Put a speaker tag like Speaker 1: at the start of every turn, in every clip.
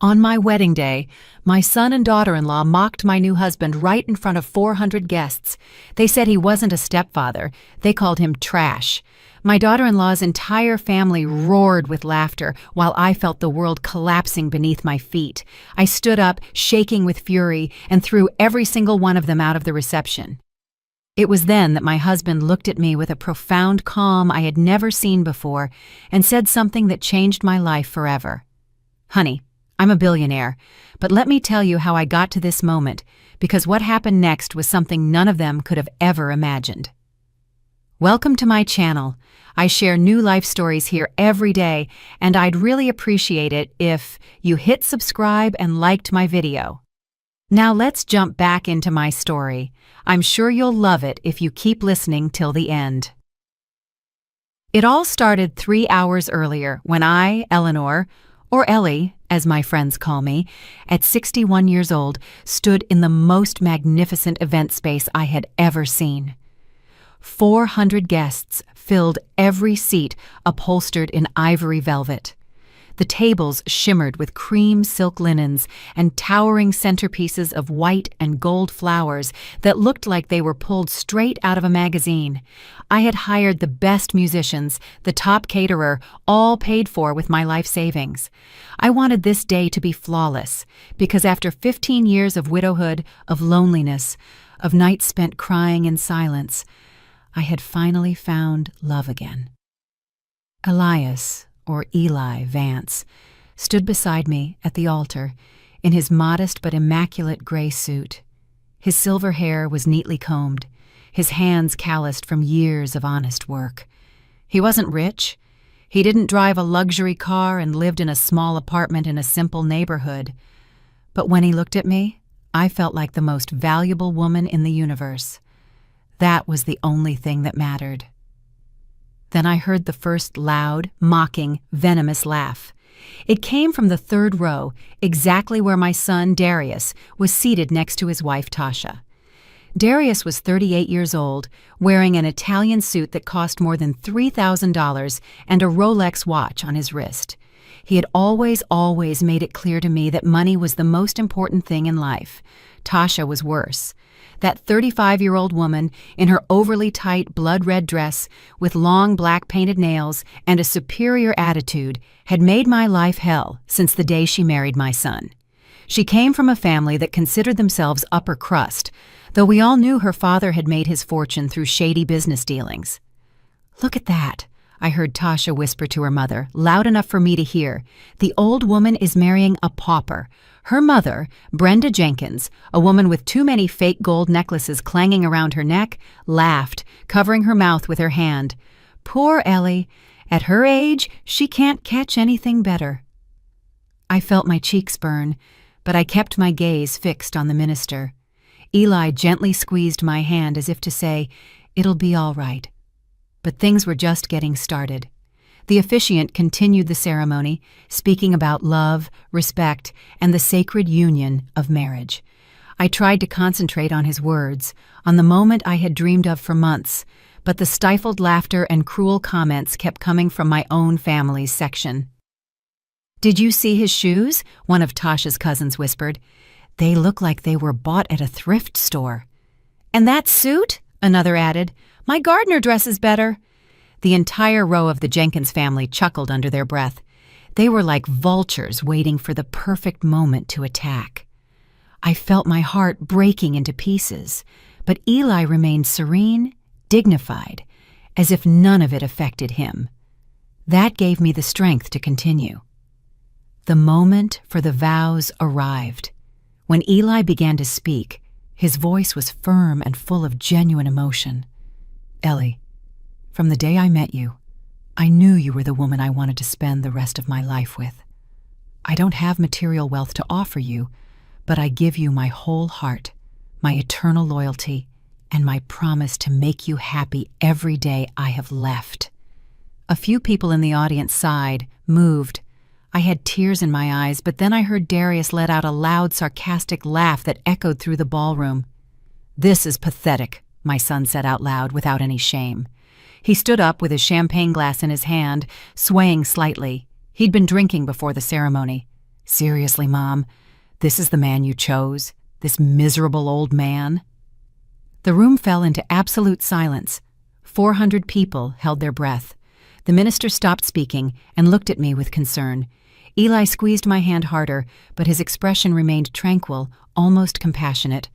Speaker 1: On my wedding day, my son and daughter-in-law mocked my new husband right in front of 400 guests. They said he wasn't a stepfather. They called him trash. My daughter-in-law's entire family roared with laughter while I felt the world collapsing beneath my feet. I stood up, shaking with fury, and threw every single one of them out of the reception. It was then that my husband looked at me with a profound calm I had never seen before and said something that changed my life forever. "Honey, I'm a billionaire, but let me tell you how I got to this moment, because what happened next was something none of them could have ever imagined." Welcome to my channel. I share new life stories here every day, and I'd really appreciate it if you hit subscribe and liked my video. Now let's jump back into my story. I'm sure you'll love it if you keep listening till the end. It all started 3 hours earlier when I, Eleanor, or Ellie, as my friends call me, at 61 years old, stood in the most magnificent event space I had ever seen. 400 guests filled every seat upholstered in ivory velvet. The tables shimmered with cream silk linens and towering centerpieces of white and gold flowers that looked like they were pulled straight out of a magazine. I had hired the best musicians, the top caterer, all paid for with my life savings. I wanted this day to be flawless, because after 15 years of widowhood, of loneliness, of nights spent crying in silence, I had finally found love again. Elias, or Eli Vance, stood beside me at the altar in his modest but immaculate gray suit. His silver hair was neatly combed, his hands calloused from years of honest work. He wasn't rich. He didn't drive a luxury car and lived in a small apartment in a simple neighborhood. But when he looked at me, I felt like the most valuable woman in the universe. That was the only thing that mattered. Then I heard the first loud, mocking, venomous laugh. It came from the third row, exactly where my son, Darius, was seated next to his wife, Tasha. Darius was 38 years old, wearing an Italian suit that cost more than $3,000 and a Rolex watch on his wrist. He had always made it clear to me that money was the most important thing in life. Tasha was worse. That 35-year-old woman, in her overly tight blood-red dress, with long black painted nails and a superior attitude, had made my life hell since the day she married my son. She came from a family that considered themselves upper crust, though we all knew her father had made his fortune through shady business dealings. "Look at that," I heard Tasha whisper to her mother, loud enough for me to hear. "The old woman is marrying a pauper." Her mother, Brenda Jenkins, a woman with too many fake gold necklaces clanging around her neck, laughed, covering her mouth with her hand. "Poor Ellie. At her age, she can't catch anything better." I felt my cheeks burn, but I kept my gaze fixed on the minister. Eli gently squeezed my hand as if to say, "It'll be all right." But things were just getting started. The officiant continued the ceremony, speaking about love, respect, and the sacred union of marriage. I tried to concentrate on his words, on the moment I had dreamed of for months, but the stifled laughter and cruel comments kept coming from my own family's section. "Did you see his shoes?" one of Tasha's cousins whispered. "They look like they were bought at a thrift store." "And that suit?" another added. "My gardener dresses better." The entire row of the Jenkins family chuckled under their breath. They were like vultures waiting for the perfect moment to attack. I felt my heart breaking into pieces, but Eli remained serene, dignified, as if none of it affected him. That gave me the strength to continue. The moment for the vows arrived. When Eli began to speak, his voice was firm and full of genuine emotion. "Ellie, from the day I met you, I knew you were the woman I wanted to spend the rest of my life with. I don't have material wealth to offer you, but I give you my whole heart, my eternal loyalty, and my promise to make you happy every day I have left." A few people in the audience sighed, moved. I had tears in my eyes, but then I heard Darius let out a loud, sarcastic laugh that echoed through the ballroom. "This is pathetic," my son said out loud without any shame. He stood up with his champagne glass in his hand, swaying slightly. He'd been drinking before the ceremony. Seriously, Mom, this is the man you chose? This miserable old man? The room fell into absolute silence. 400 people held their breath. The minister stopped speaking and looked at me with concern. Eli squeezed my hand harder, but his expression remained tranquil, almost compassionate.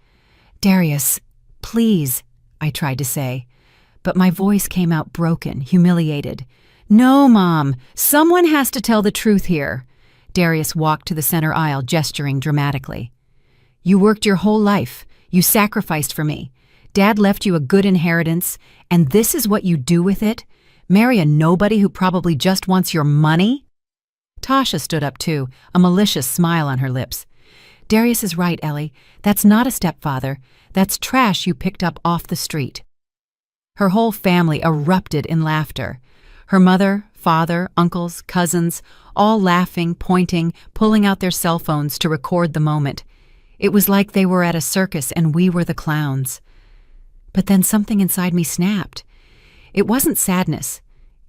Speaker 1: "Darius, please," I tried to say, but my voice came out broken, humiliated. "No, Mom, someone has to tell the truth here." Darius walked to the center aisle, gesturing dramatically. "You worked your whole life. You sacrificed for me. Dad left you a good inheritance, and this is what you do with it? Marry a nobody who probably just wants your money?" Tasha stood up too, a malicious smile on her lips. "Darius is right, Ellie. That's not a stepfather. That's trash you picked up off the street." Her whole family erupted in laughter. Her mother, father, uncles, cousins, all laughing, pointing, pulling out their cell phones to record the moment. It was like they were at a circus and we were the clowns. But then something inside me snapped. It wasn't sadness.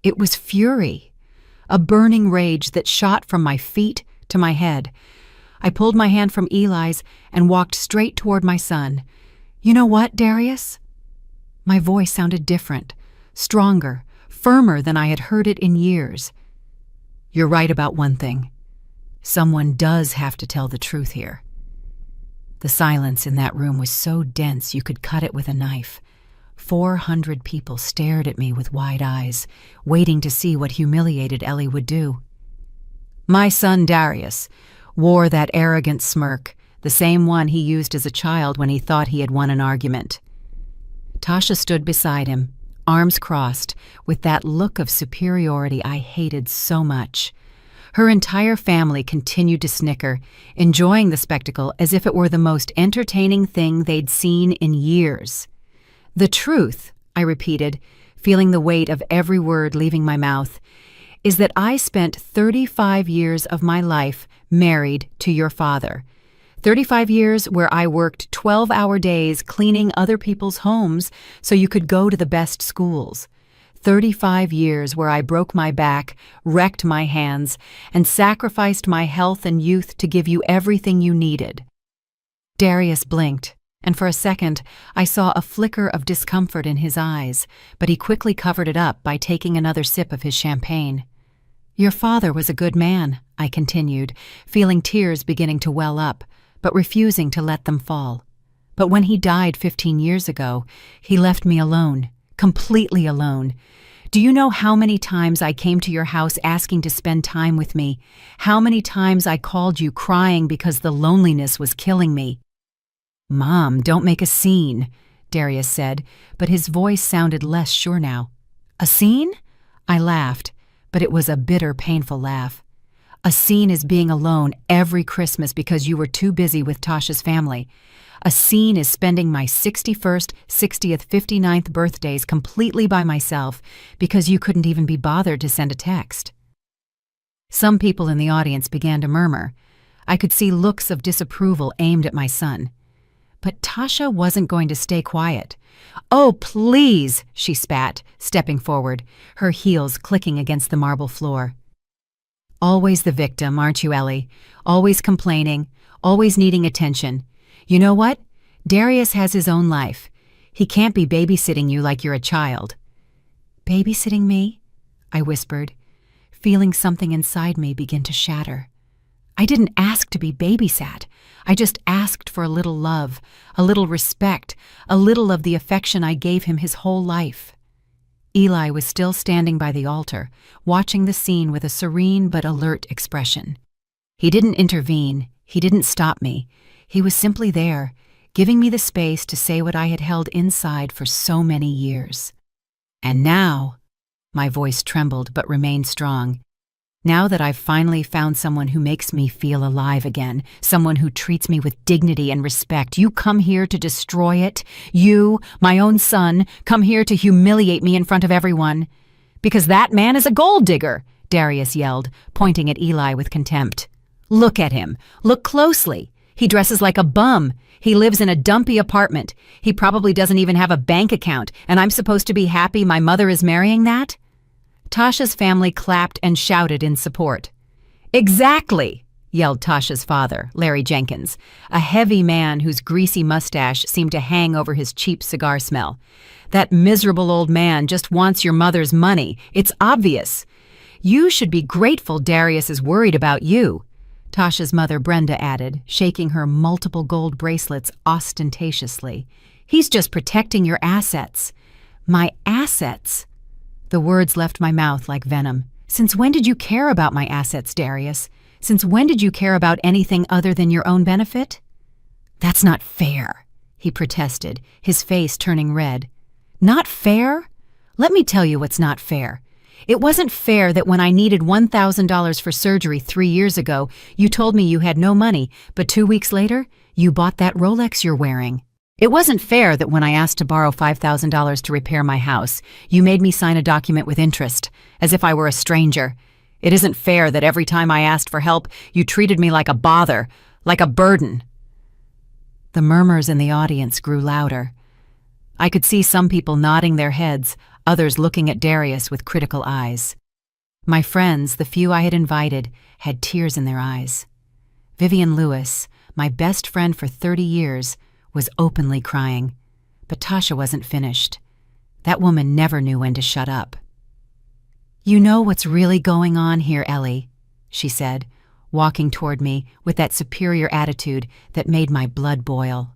Speaker 1: It was fury. A burning rage that shot from my feet to my head. I pulled my hand from Eli's and walked straight toward my son. "You know what, Darius?" My voice sounded different, stronger, firmer than I had heard it in years. "You're right about one thing. Someone does have to tell the truth here." The silence in that room was so dense you could cut it with a knife. 400 people stared at me with wide eyes, waiting to see what humiliated Ellie would do. My son Darius wore that arrogant smirk, the same one he used as a child when he thought he had won an argument. Tasha stood beside him, arms crossed, with that look of superiority I hated so much. Her entire family continued to snicker, enjoying the spectacle as if it were the most entertaining thing they'd seen in years. "The truth," I repeated, feeling the weight of every word leaving my mouth, "is that I spent 35 years of my life married to your father. 35 years where I worked 12-hour days cleaning other people's homes so you could go to the best schools. 35 years where I broke my back, wrecked my hands, and sacrificed my health and youth to give you everything you needed." Darius blinked, and for a second I saw a flicker of discomfort in his eyes, but he quickly covered it up by taking another sip of his champagne. "Your father was a good man," I continued, feeling tears beginning to well up, but refusing to let them fall. "But when he died 15 years ago, he left me alone, completely alone. Do you know how many times I came to your house asking to spend time with me? How many times I called you crying because the loneliness was killing me?" "Mom, don't make a scene," Darius said, but his voice sounded less sure now. "A scene?" I laughed, but it was a bitter, painful laugh. "A scene is being alone every Christmas because you were too busy with Tasha's family. A scene is spending my 61st, 60th, 59th birthdays completely by myself because you couldn't even be bothered to send a text." Some people in the audience began to murmur. I could see looks of disapproval aimed at my son. But Tasha wasn't going to stay quiet. "Oh, please," she spat, stepping forward, her heels clicking against the marble floor. "Always the victim, aren't you, Ellie? Always complaining, always needing attention. You know what? Darius has his own life. He can't be babysitting you like you're a child." "Babysitting me?" I whispered, feeling something inside me begin to shatter. I didn't ask to be babysat. I just asked for a little love, a little respect, a little of the affection I gave him his whole life. Eli was still standing by the altar, watching the scene with a serene but alert expression. He didn't intervene. He didn't stop me. He was simply there, giving me the space to say what I had held inside for so many years. "And now," my voice trembled but remained strong, "now that I've finally found someone who makes me feel alive again, someone who treats me with dignity and respect, you come here to destroy it? You, my own son, come here to humiliate me in front of everyone? Because that man is a gold digger," Darius yelled, pointing at Eli with contempt. "Look at him. Look closely. He dresses like a bum. He lives in a dumpy apartment. He probably doesn't even have a bank account, and I'm supposed to be happy my mother is marrying that?" Tasha's family clapped and shouted in support. "Exactly," yelled Tasha's father, Larry Jenkins, a heavy man whose greasy mustache seemed to hang over his cheap cigar smell. "That miserable old man just wants your mother's money. It's obvious. You should be grateful Darius is worried about you," Tasha's mother Brenda added, shaking her multiple gold bracelets ostentatiously. "He's just protecting your assets." "My assets?" The words left my mouth like venom. "Since when did you care about my assets, Darius? Since when did you care about anything other than your own benefit?" "That's not fair," he protested, his face turning red. "Not fair? Let me tell you what's not fair. It wasn't fair that when I needed $1,000 for surgery 3 years ago, you told me you had no money, but 2 weeks later, you bought that Rolex you're wearing. It wasn't fair that when I asked to borrow $5,000 to repair my house, you made me sign a document with interest, as if I were a stranger. It isn't fair that every time I asked for help, you treated me like a bother, like a burden." The murmurs in the audience grew louder. I could see some people nodding their heads, others looking at Darius with critical eyes. My friends, the few I had invited, had tears in their eyes. Vivian Lewis, my best friend for 30 years, was openly crying. But Tasha wasn't finished. That woman never knew when to shut up. "You know what's really going on here, Ellie," she said, walking toward me with that superior attitude that made my blood boil.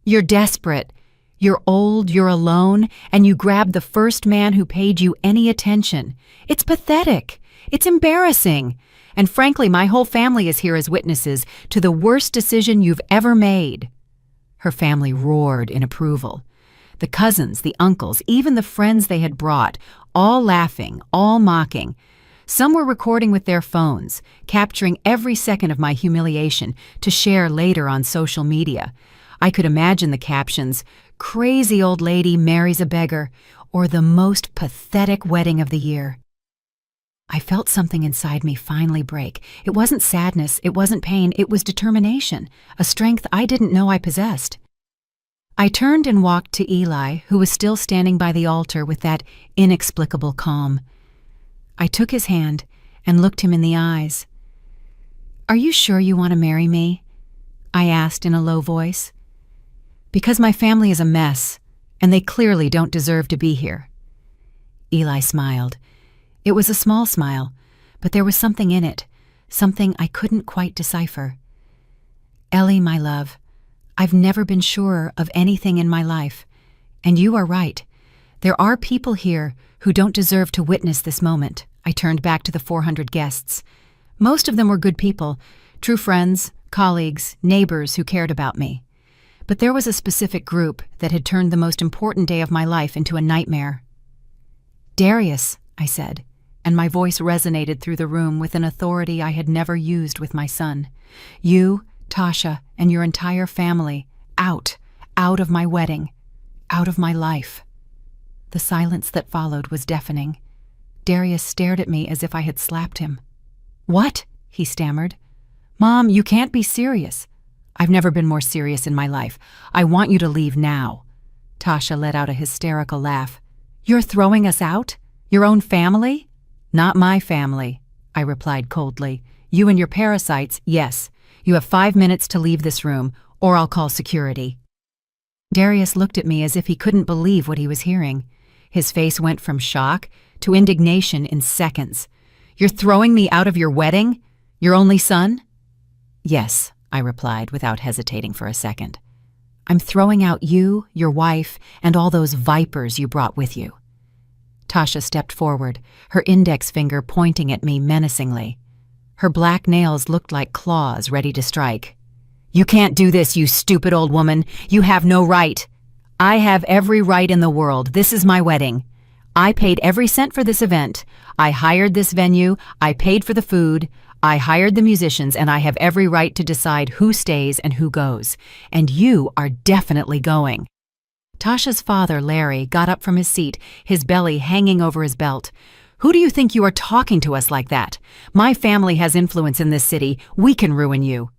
Speaker 1: "You're desperate. You're old, you're alone, and you grabbed the first man who paid you any attention. It's pathetic. It's embarrassing. And frankly, my whole family is here as witnesses to the worst decision you've ever made." Her family roared in approval. The cousins, the uncles, even the friends they had brought, all laughing, all mocking. Some were recording with their phones, capturing every second of my humiliation to share later on social media. I could imagine the captions, "Crazy old lady marries a beggar," or "The most pathetic wedding of the year." I felt something inside me finally break. It wasn't sadness, it wasn't pain, it was determination, a strength I didn't know I possessed. I turned and walked to Eli, who was still standing by the altar with that inexplicable calm. I took his hand and looked him in the eyes. "Are you sure you want to marry me?" I asked in a low voice. "Because my family is a mess, and they clearly don't deserve to be here." Eli smiled. It was a small smile, but there was something in it, something I couldn't quite decipher. "Ellie, my love, I've never been surer of anything in my life, and you are right. There are people here who don't deserve to witness this moment." I turned back to the 400 guests. Most of them were good people, true friends, colleagues, neighbors who cared about me. But there was a specific group that had turned the most important day of my life into a nightmare. "Darius," I said, and my voice resonated through the room with an authority I had never used with my son. "You, Tasha, and your entire family, out of my wedding, out of my life." The silence that followed was deafening. Darius stared at me as if I had slapped him. "What?" he stammered. "Mom, you can't be serious." "I've never been more serious in my life. I want you to leave now." Tasha let out a hysterical laugh. "You're throwing us out? Your own family?" "Not my family," I replied coldly. "You and your parasites, yes. You have 5 minutes to leave this room, or I'll call security." Darius looked at me as if he couldn't believe what he was hearing. His face went from shock to indignation in seconds. "You're throwing me out of your wedding? Your only son?" "Yes," I replied without hesitating for a second. "I'm throwing out you, your wife, and all those vipers you brought with you." Tasha stepped forward, her index finger pointing at me menacingly. Her black nails looked like claws ready to strike. "You can't do this, you stupid old woman. You have no right." "I have every right in the world. This is my wedding. I paid every cent for this event. I hired this venue. I paid for the food. I hired the musicians, and I have every right to decide who stays and who goes. And you are definitely going." Tasha's father, Larry, got up from his seat, his belly hanging over his belt. "Who do you think you are talking to us like that? My family has influence in this city. We can ruin you."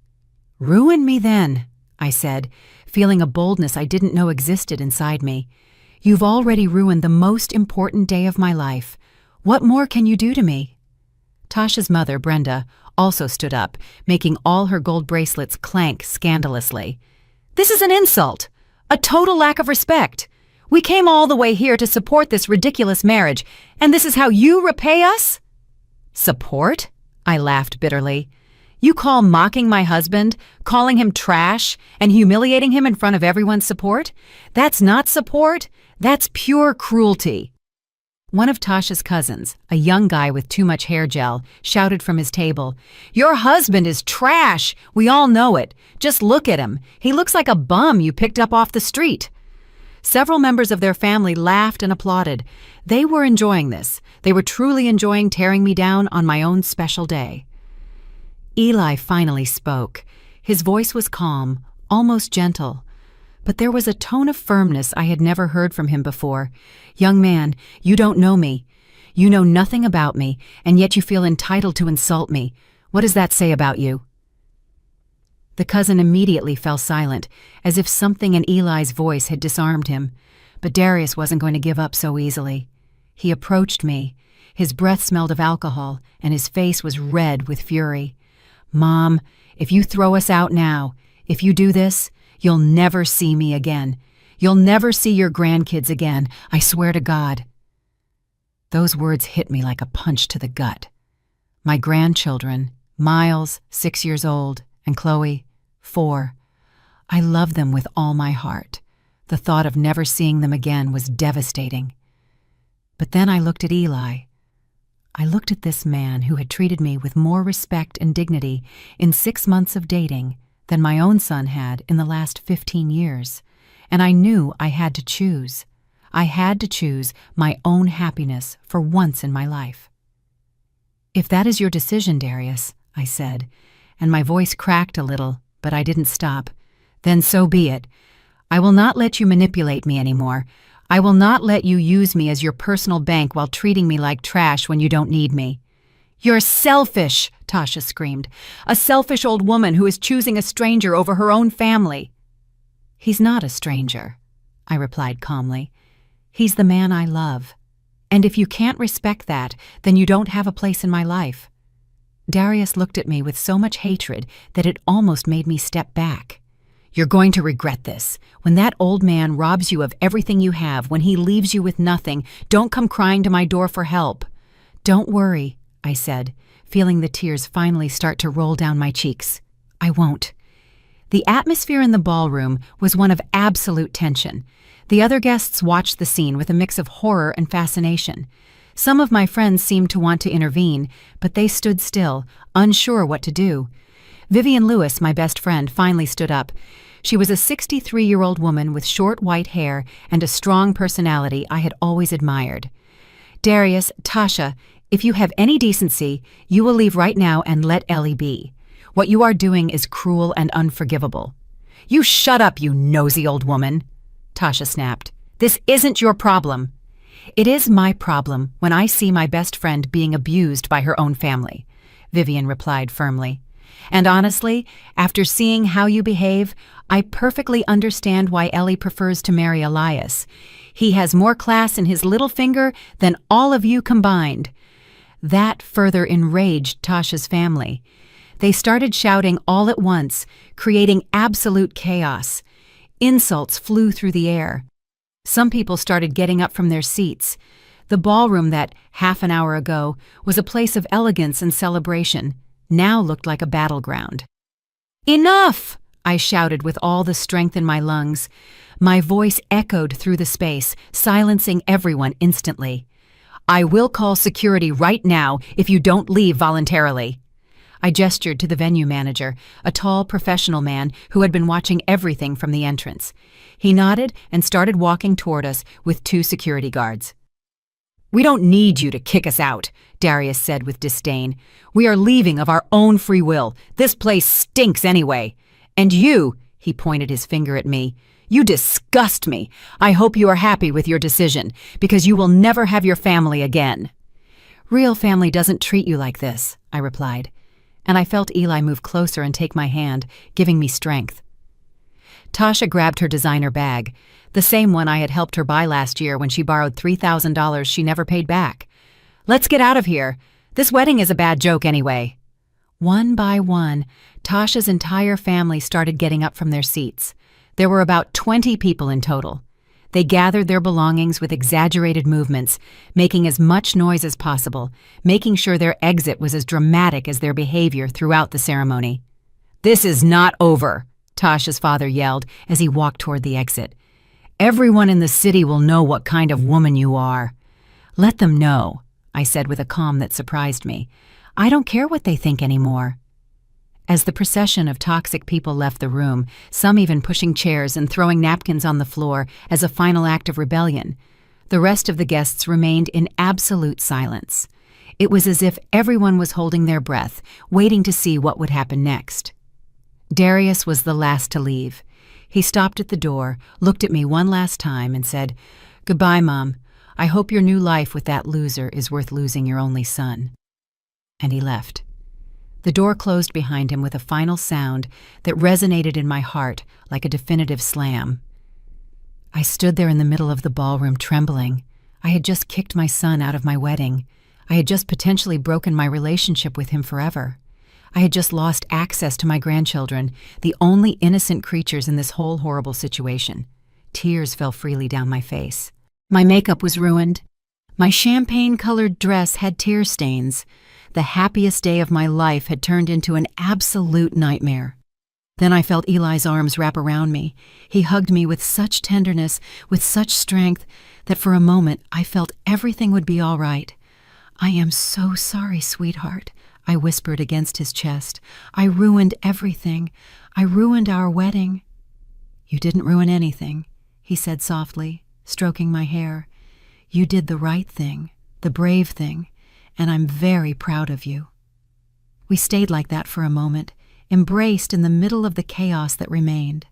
Speaker 1: "Ruin me then," I said, feeling a boldness I didn't know existed inside me. "You've already ruined the most important day of my life. What more can you do to me?" Tasha's mother, Brenda, also stood up, making all her gold bracelets clank scandalously. "This is an insult! A total lack of respect! We came all the way here to support this ridiculous marriage, and this is how you repay us?" "Support?" I laughed bitterly. "You call mocking my husband, calling him trash, and humiliating him in front of everyone support? That's not support. That's pure cruelty." One of Tasha's cousins, a young guy with too much hair gel, shouted from his table, "Your husband is trash! We all know it. Just look at him. He looks like a bum you picked up off the street." Several members of their family laughed and applauded. They were enjoying this. They were truly enjoying tearing me down on my own special day. Eli finally spoke. His voice was calm, almost gentle. But there was a tone of firmness I had never heard from him before. "Young man, you don't know me. You know nothing about me, and yet you feel entitled to insult me. What does that say about you?" The cousin immediately fell silent, as if something in Eli's voice had disarmed him. But Darius wasn't going to give up so easily. He approached me. His breath smelled of alcohol, and his face was red with fury. "Mom, if you throw us out now, if you do this, you'll never see me again. You'll never see your grandkids again, I swear to God." Those words hit me like a punch to the gut. My grandchildren, Miles, 6 years old, and Chloe, 4. I love them with all my heart. The thought of never seeing them again was devastating. But then I looked at Eli. I looked at this man who had treated me with more respect and dignity in 6 months of dating than my own son had in the last 15 years, and I knew I had to choose. I had to choose my own happiness for once in my life. "If that is your decision, Darius," I said, and my voice cracked a little, but I didn't stop, "then so be it. I will not let you manipulate me anymore. I will not let you use me as your personal bank while treating me like trash when you don't need me." "You're selfish," Tasha screamed. "A selfish old woman who is choosing a stranger over her own family." "He's not a stranger," I replied calmly. "He's the man I love. And if you can't respect that, then you don't have a place in my life." Darius looked at me with so much hatred that it almost made me step back. "You're going to regret this. When that old man robs you of everything you have, when he leaves you with nothing, don't come crying to my door for help." "Don't worry," I said, feeling the tears finally start to roll down my cheeks. "I won't." The atmosphere in the ballroom was one of absolute tension. The other guests watched the scene with a mix of horror and fascination. Some of my friends seemed to want to intervene, but they stood still, unsure what to do. Vivian Lewis, my best friend, finally stood up. She was a 63-year-old woman with short white hair and a strong personality I had always admired. "Darius, Tasha, if you have any decency, you will leave right now and let Ellie be. What you are doing is cruel and unforgivable." "You shut up, you nosy old woman," Tasha snapped. "This isn't your problem." "It is my problem when I see my best friend being abused by her own family," Vivian replied firmly. "And honestly, after seeing how you behave, I perfectly understand why Ellie prefers to marry Elias. He has more class in his little finger than all of you combined." That further enraged Tasha's family. They started shouting all at once, creating absolute chaos. Insults flew through the air. Some people started getting up from their seats. The ballroom that, half an hour ago, was a place of elegance and celebration, now looked like a battleground. "Enough!" I shouted with all the strength in my lungs. My voice echoed through the space, silencing everyone instantly. "I will call security right now if you don't leave voluntarily." I gestured to the venue manager, a tall professional man who had been watching everything from the entrance. He nodded and started walking toward us with 2 security guards. "We don't need you to kick us out," Darius said with disdain. "We are leaving of our own free will. This place stinks anyway. And you," he pointed his finger at me, "you disgust me. I hope you are happy with your decision, because you will never have your family again." "Real family doesn't treat you like this," I replied. And I felt Eli move closer and take my hand, giving me strength. Tasha grabbed her designer bag, the same one I had helped her buy last year when she borrowed $3,000 she never paid back. "Let's get out of here. This wedding is a bad joke anyway." One by one, Tasha's entire family started getting up from their seats. There were about 20 people in total. They gathered their belongings with exaggerated movements, making as much noise as possible, making sure their exit was as dramatic as their behavior throughout the ceremony. "This is not over," Tasha's father yelled as he walked toward the exit. "Everyone in the city will know what kind of woman you are." "Let them know," I said with a calm that surprised me. "I don't care what they think anymore." As the procession of toxic people left the room, some even pushing chairs and throwing napkins on the floor as a final act of rebellion, the rest of the guests remained in absolute silence. It was as if everyone was holding their breath, waiting to see what would happen next. Darius was the last to leave. He stopped at the door, looked at me one last time, and said, "Goodbye, Mom. I hope your new life with that loser is worth losing your only son." And he left. The door closed behind him with a final sound that resonated in my heart like a definitive slam. I stood there in the middle of the ballroom trembling. I had just kicked my son out of my wedding. I had just potentially broken my relationship with him forever. I had just lost access to my grandchildren, the only innocent creatures in this whole horrible situation. Tears fell freely down my face. My makeup was ruined. My champagne-colored dress had tear stains. The happiest day of my life had turned into an absolute nightmare. Then I felt Eli's arms wrap around me. He hugged me with such tenderness, with such strength, that for a moment I felt everything would be all right. "I am so sorry, sweetheart," I whispered against his chest. "I ruined everything. I ruined our wedding." "You didn't ruin anything," he said softly, stroking my hair. "You did the right thing, the brave thing, and I'm very proud of you." We stayed like that for a moment, embraced in the middle of the chaos that remained.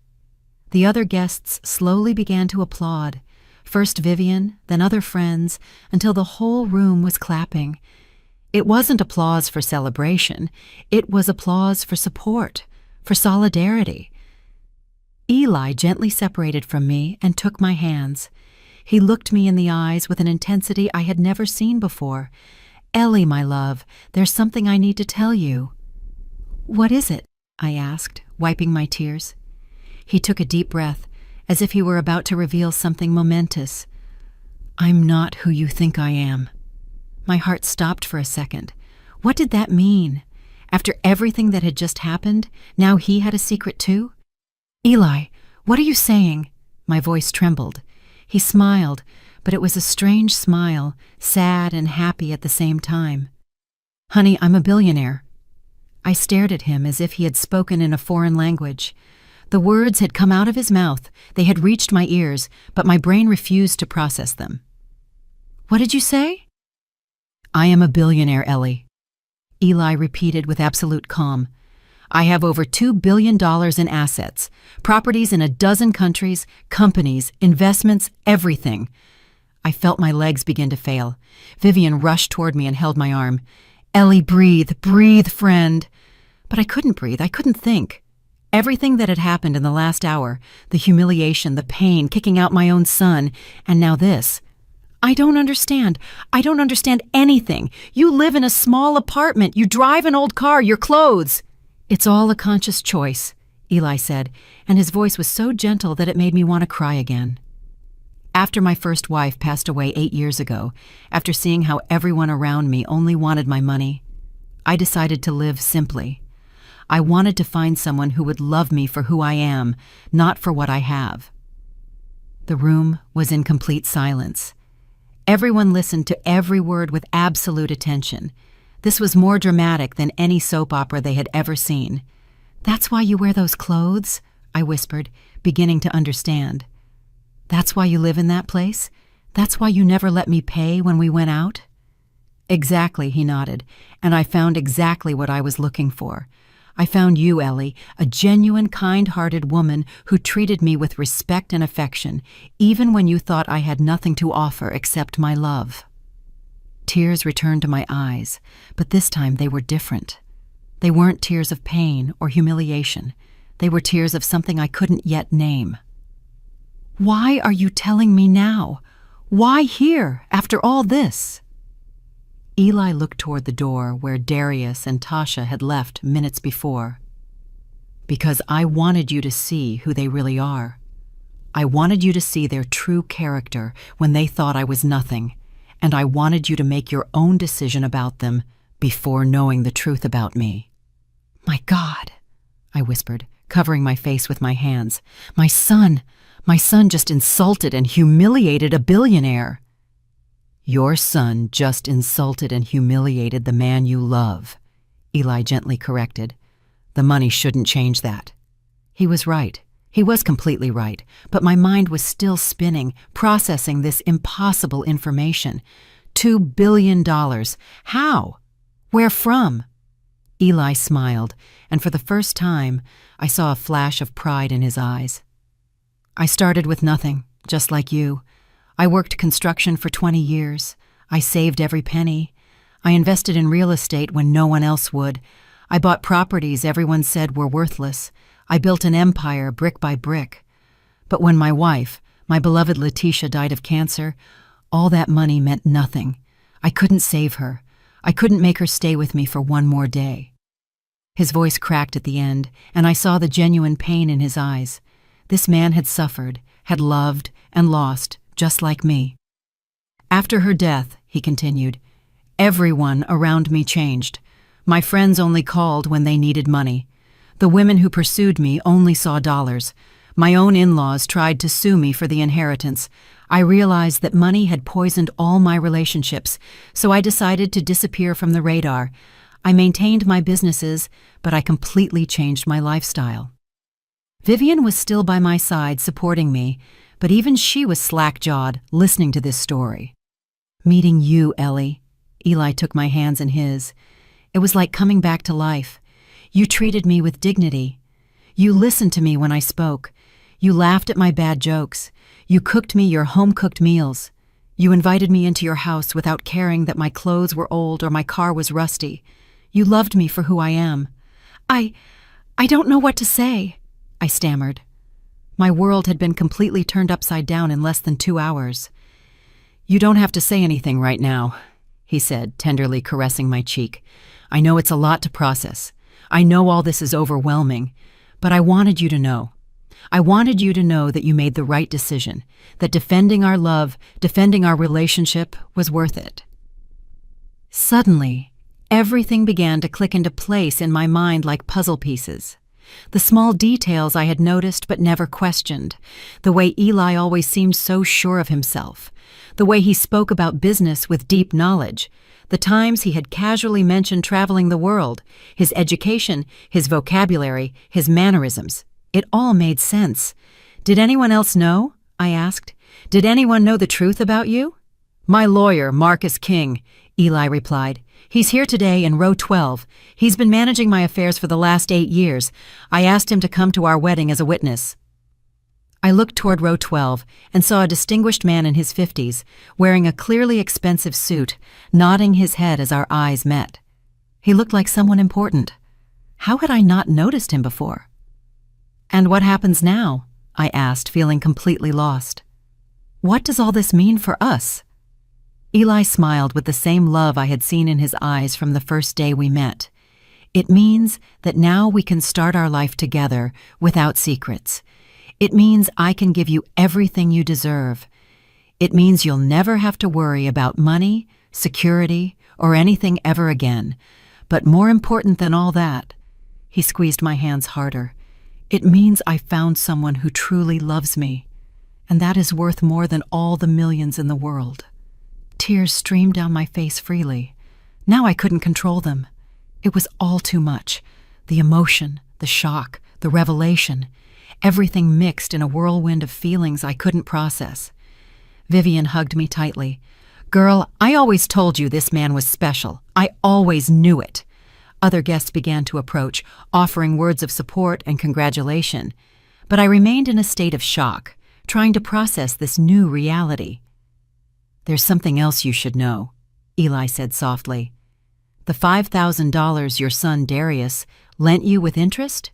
Speaker 1: The other guests slowly began to applaud, first Vivian, then other friends, until the whole room was clapping. It wasn't applause for celebration, it was applause for support, for solidarity. Eli gently separated from me and took my hands. He looked me in the eyes with an intensity I had never seen before. "Ellie, my love, there's something I need to tell you." "What is it?" I asked, wiping my tears. He took a deep breath, as if he were about to reveal something momentous. "I'm not who you think I am." My heart stopped for a second. What did that mean? After everything that had just happened, now he had a secret too? "Eli, what are you saying?" My voice trembled. He smiled, but it was a strange smile, sad and happy at the same time. "Honey, I'm a billionaire." I stared at him as if he had spoken in a foreign language. The words had come out of his mouth, they had reached my ears, but my brain refused to process them. "What did you say?" "I am a billionaire, Ellie," Eli repeated with absolute calm. "I have over $2 billion in assets, properties in a dozen countries, companies, investments, everything." I felt my legs begin to fail. Vivian rushed toward me and held my arm. "Ellie, breathe, breathe, friend." But I couldn't breathe, I couldn't think. Everything that had happened in the last hour, the humiliation, the pain, kicking out my own son, and now this. "I don't understand. I don't understand anything. You live in a small apartment, you drive an old car, your clothes." "It's all a conscious choice," Eli said, and his voice was so gentle that it made me want to cry again. After my first wife passed away 8 years ago, after seeing how everyone around me only wanted my money, I decided to live simply. I wanted to find someone who would love me for who I am, not for what I have. The room was in complete silence. Everyone listened to every word with absolute attention. This was more dramatic than any soap opera they had ever seen. "That's why you wear those clothes?" I whispered, beginning to understand. "That's why you live in that place? That's why you never let me pay when we went out?" "Exactly," he nodded, "and I found exactly what I was looking for. I found you, Ellie, a genuine, kind-hearted woman who treated me with respect and affection, even when you thought I had nothing to offer except my love." Tears returned to my eyes, but this time they were different. They weren't tears of pain or humiliation. They were tears of something I couldn't yet name. "Why are you telling me now? Why here, after all this?" Eli looked toward the door where Darius and Tasha had left minutes before. "Because I wanted you to see who they really are. I wanted you to see their true character when they thought I was nothing, and I wanted you to make your own decision about them before knowing the truth about me." "My God," I whispered, covering my face with my hands. My son just insulted and humiliated a billionaire." "Your son just insulted and humiliated the man you love," Eli gently corrected. "The money shouldn't change that." He was right. He was completely right, but my mind was still spinning, processing this impossible information. $2 billion. How? Where from? Eli smiled, and for the first time, I saw a flash of pride in his eyes. "I started with nothing, just like you. I worked construction for 20 years. I saved every penny. I invested in real estate when no one else would. I bought properties everyone said were worthless. I built an empire brick by brick. But when my wife, my beloved Letitia, died of cancer, all that money meant nothing. I couldn't save her. I couldn't make her stay with me for one more day." His voice cracked at the end, and I saw the genuine pain in his eyes. This man had suffered, had loved, and lost, just like me. "After her death," he continued, "everyone around me changed. My friends only called when they needed money. The women who pursued me only saw dollars. My own in-laws tried to sue me for the inheritance. I realized that money had poisoned all my relationships, so I decided to disappear from the radar. I maintained my businesses, but I completely changed my lifestyle." Vivian was still by my side, supporting me, but even she was slack-jawed, listening to this story. "Meeting you, Ellie." Eli took my hands in his. "It was like coming back to life. You treated me with dignity. You listened to me when I spoke. You laughed at my bad jokes. You cooked me your home-cooked meals. You invited me into your house without caring that my clothes were old or my car was rusty. You loved me for who I am." I don't know what to say," I stammered. My world had been completely turned upside down in less than 2 hours. "You don't have to say anything right now," he said, tenderly caressing my cheek. "I know it's a lot to process. I know all this is overwhelming, but I wanted you to know. I wanted you to know that you made the right decision, that defending our love, defending our relationship was worth it." Suddenly, everything began to click into place in my mind like puzzle pieces. The small details I had noticed but never questioned, the way Eli always seemed so sure of himself, the way he spoke about business with deep knowledge, the times he had casually mentioned traveling the world, his education, his vocabulary, his mannerisms. It all made sense. "Did anyone else know?" I asked. "Did anyone know the truth about you?" "My lawyer, Marcus King," Eli replied. "He's here today in row 12. He's been managing my affairs for the last 8 years. I asked him to come to our wedding as a witness." I looked toward row 12 and saw a distinguished man in his 50s, wearing a clearly expensive suit, nodding his head as our eyes met. He looked like someone important. How had I not noticed him before? "And what happens now?" I asked, feeling completely lost. "What does all this mean for us?" Eli smiled with the same love I had seen in his eyes from the first day we met. "It means that now we can start our life together without secrets. It means I can give you everything you deserve. It means you'll never have to worry about money, security, or anything ever again. But more important than all that," he squeezed my hands harder, "it means I found someone who truly loves me, and that is worth more than all the millions in the world." Tears streamed down my face freely. Now I couldn't control them. It was all too much. The emotion, the shock, the revelation, everything mixed in a whirlwind of feelings I couldn't process. Vivian hugged me tightly. "Girl, I always told you this man was special. I always knew it." Other guests began to approach, offering words of support and congratulation. But I remained in a state of shock, trying to process this new reality. "There's something else you should know," Eli said softly. "The $5,000 your son Darius lent you with interest?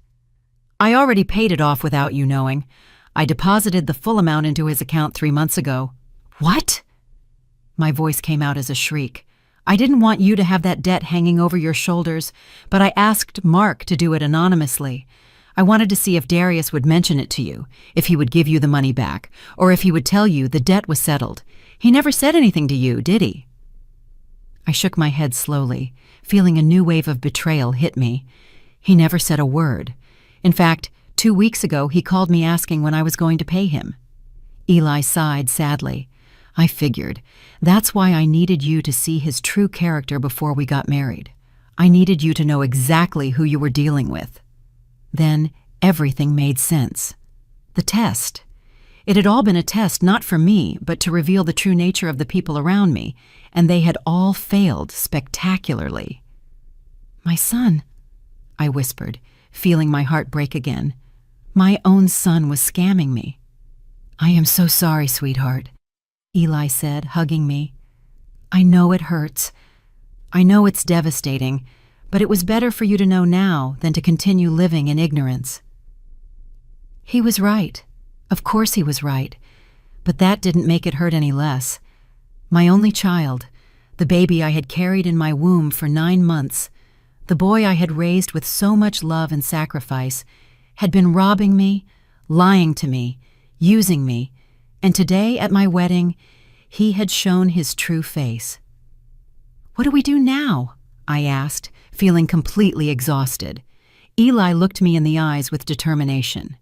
Speaker 1: I already paid it off without you knowing. I deposited the full amount into his account 3 months ago." "What?" My voice came out as a shriek. I didn't want you to have that debt hanging over your shoulders, but I asked Mark to do it anonymously. I wanted to see if Darius would mention it to you, if he would give you the money back, or if he would tell you the debt was settled. He never said anything to you, did he?" I shook my head slowly, feeling a new wave of betrayal hit me. He never said a word. In fact, 2 weeks ago he called me asking when I was going to pay him. Eli sighed sadly. "I figured. That's why I needed you to see his true character before we got married. I needed you to know exactly who you were dealing with." Then everything made sense. The test. It had all been a test not for me, but to reveal the true nature of the people around me, and they had all failed spectacularly. "My son," I whispered, feeling my heart break again. My own son was scamming me. "I am so sorry, sweetheart," Eli said, hugging me. "I know it hurts. I know it's devastating, but it was better for you to know now than to continue living in ignorance." He was right. Of course he was right. But that didn't make it hurt any less. My only child, the baby I had carried in my womb for 9 months, the boy I had raised with so much love and sacrifice, had been robbing me, lying to me, using me, and today at my wedding, he had shown his true face. "What do we do now?" I asked, feeling completely exhausted. Eli looked me in the eyes with determination.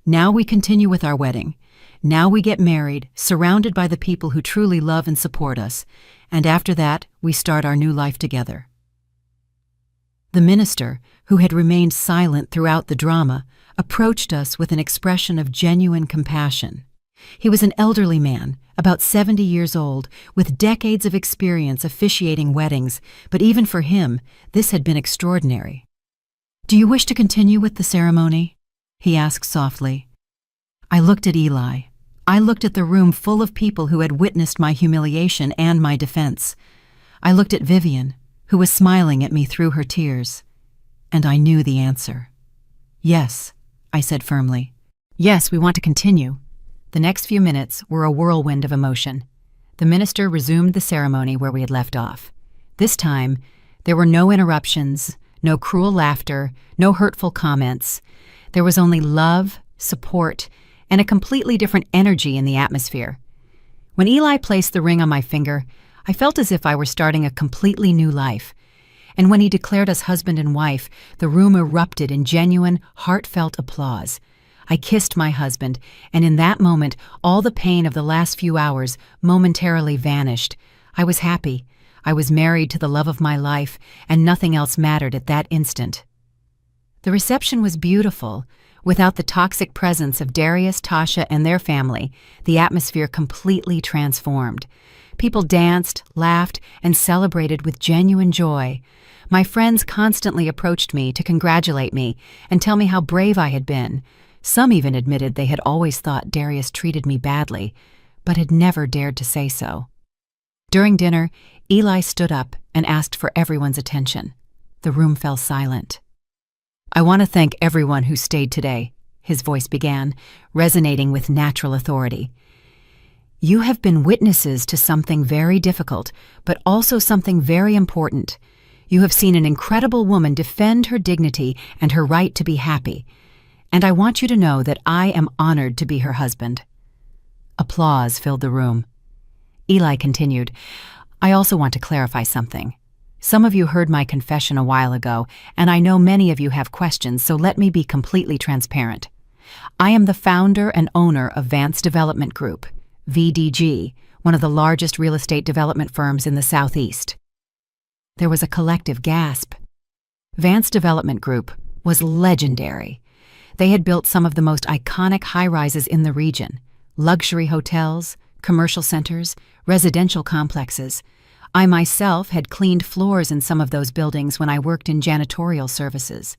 Speaker 1: "Now we continue with our wedding. Now we get married, surrounded by the people who truly love and support us, and after that, we start our new life together." The minister, who had remained silent throughout the drama, approached us with an expression of genuine compassion. He was an elderly man, about 70 years old, with decades of experience officiating weddings, but even for him, this had been extraordinary. "Do you wish to continue with the ceremony?" he asked softly. I looked at Eli. I looked at the room full of people who had witnessed my humiliation and my defense. I looked at Vivian, who was smiling at me through her tears. And I knew the answer. "Yes," I said firmly. "Yes, we want to continue." The next few minutes were a whirlwind of emotion. The minister resumed the ceremony where we had left off. This time, there were no interruptions, no cruel laughter, no hurtful comments. There was only love, support, and a completely different energy in the atmosphere. When Eli placed the ring on my finger, I felt as if I were starting a completely new life. And when he declared us husband and wife, the room erupted in genuine, heartfelt applause. I kissed my husband, and in that moment, all the pain of the last few hours momentarily vanished. I was happy. I was married to the love of my life, and nothing else mattered at that instant. The reception was beautiful. Without the toxic presence of Darius, Tasha, and their family, the atmosphere completely transformed. People danced, laughed, and celebrated with genuine joy. My friends constantly approached me to congratulate me and tell me how brave I had been. Some even admitted they had always thought Darius treated me badly, but had never dared to say so. During dinner, Eli stood up and asked for everyone's attention. The room fell silent. "I want to thank everyone who stayed today," his voice began, resonating with natural authority. "You have been witnesses to something very difficult, but also something very important. You have seen an incredible woman defend her dignity and her right to be happy. And I want you to know that I am honored to be her husband." Applause filled the room. Eli continued, "I also want to clarify something. Some of you heard my confession a while ago, and I know many of you have questions, so let me be completely transparent. I am the founder and owner of Vance Development Group, VDG, one of the largest real estate development firms in the Southeast." There was a collective gasp. Vance Development Group was legendary. They had built some of the most iconic high-rises in the region: luxury hotels, commercial centers, residential complexes. I myself had cleaned floors in some of those buildings when I worked in janitorial services.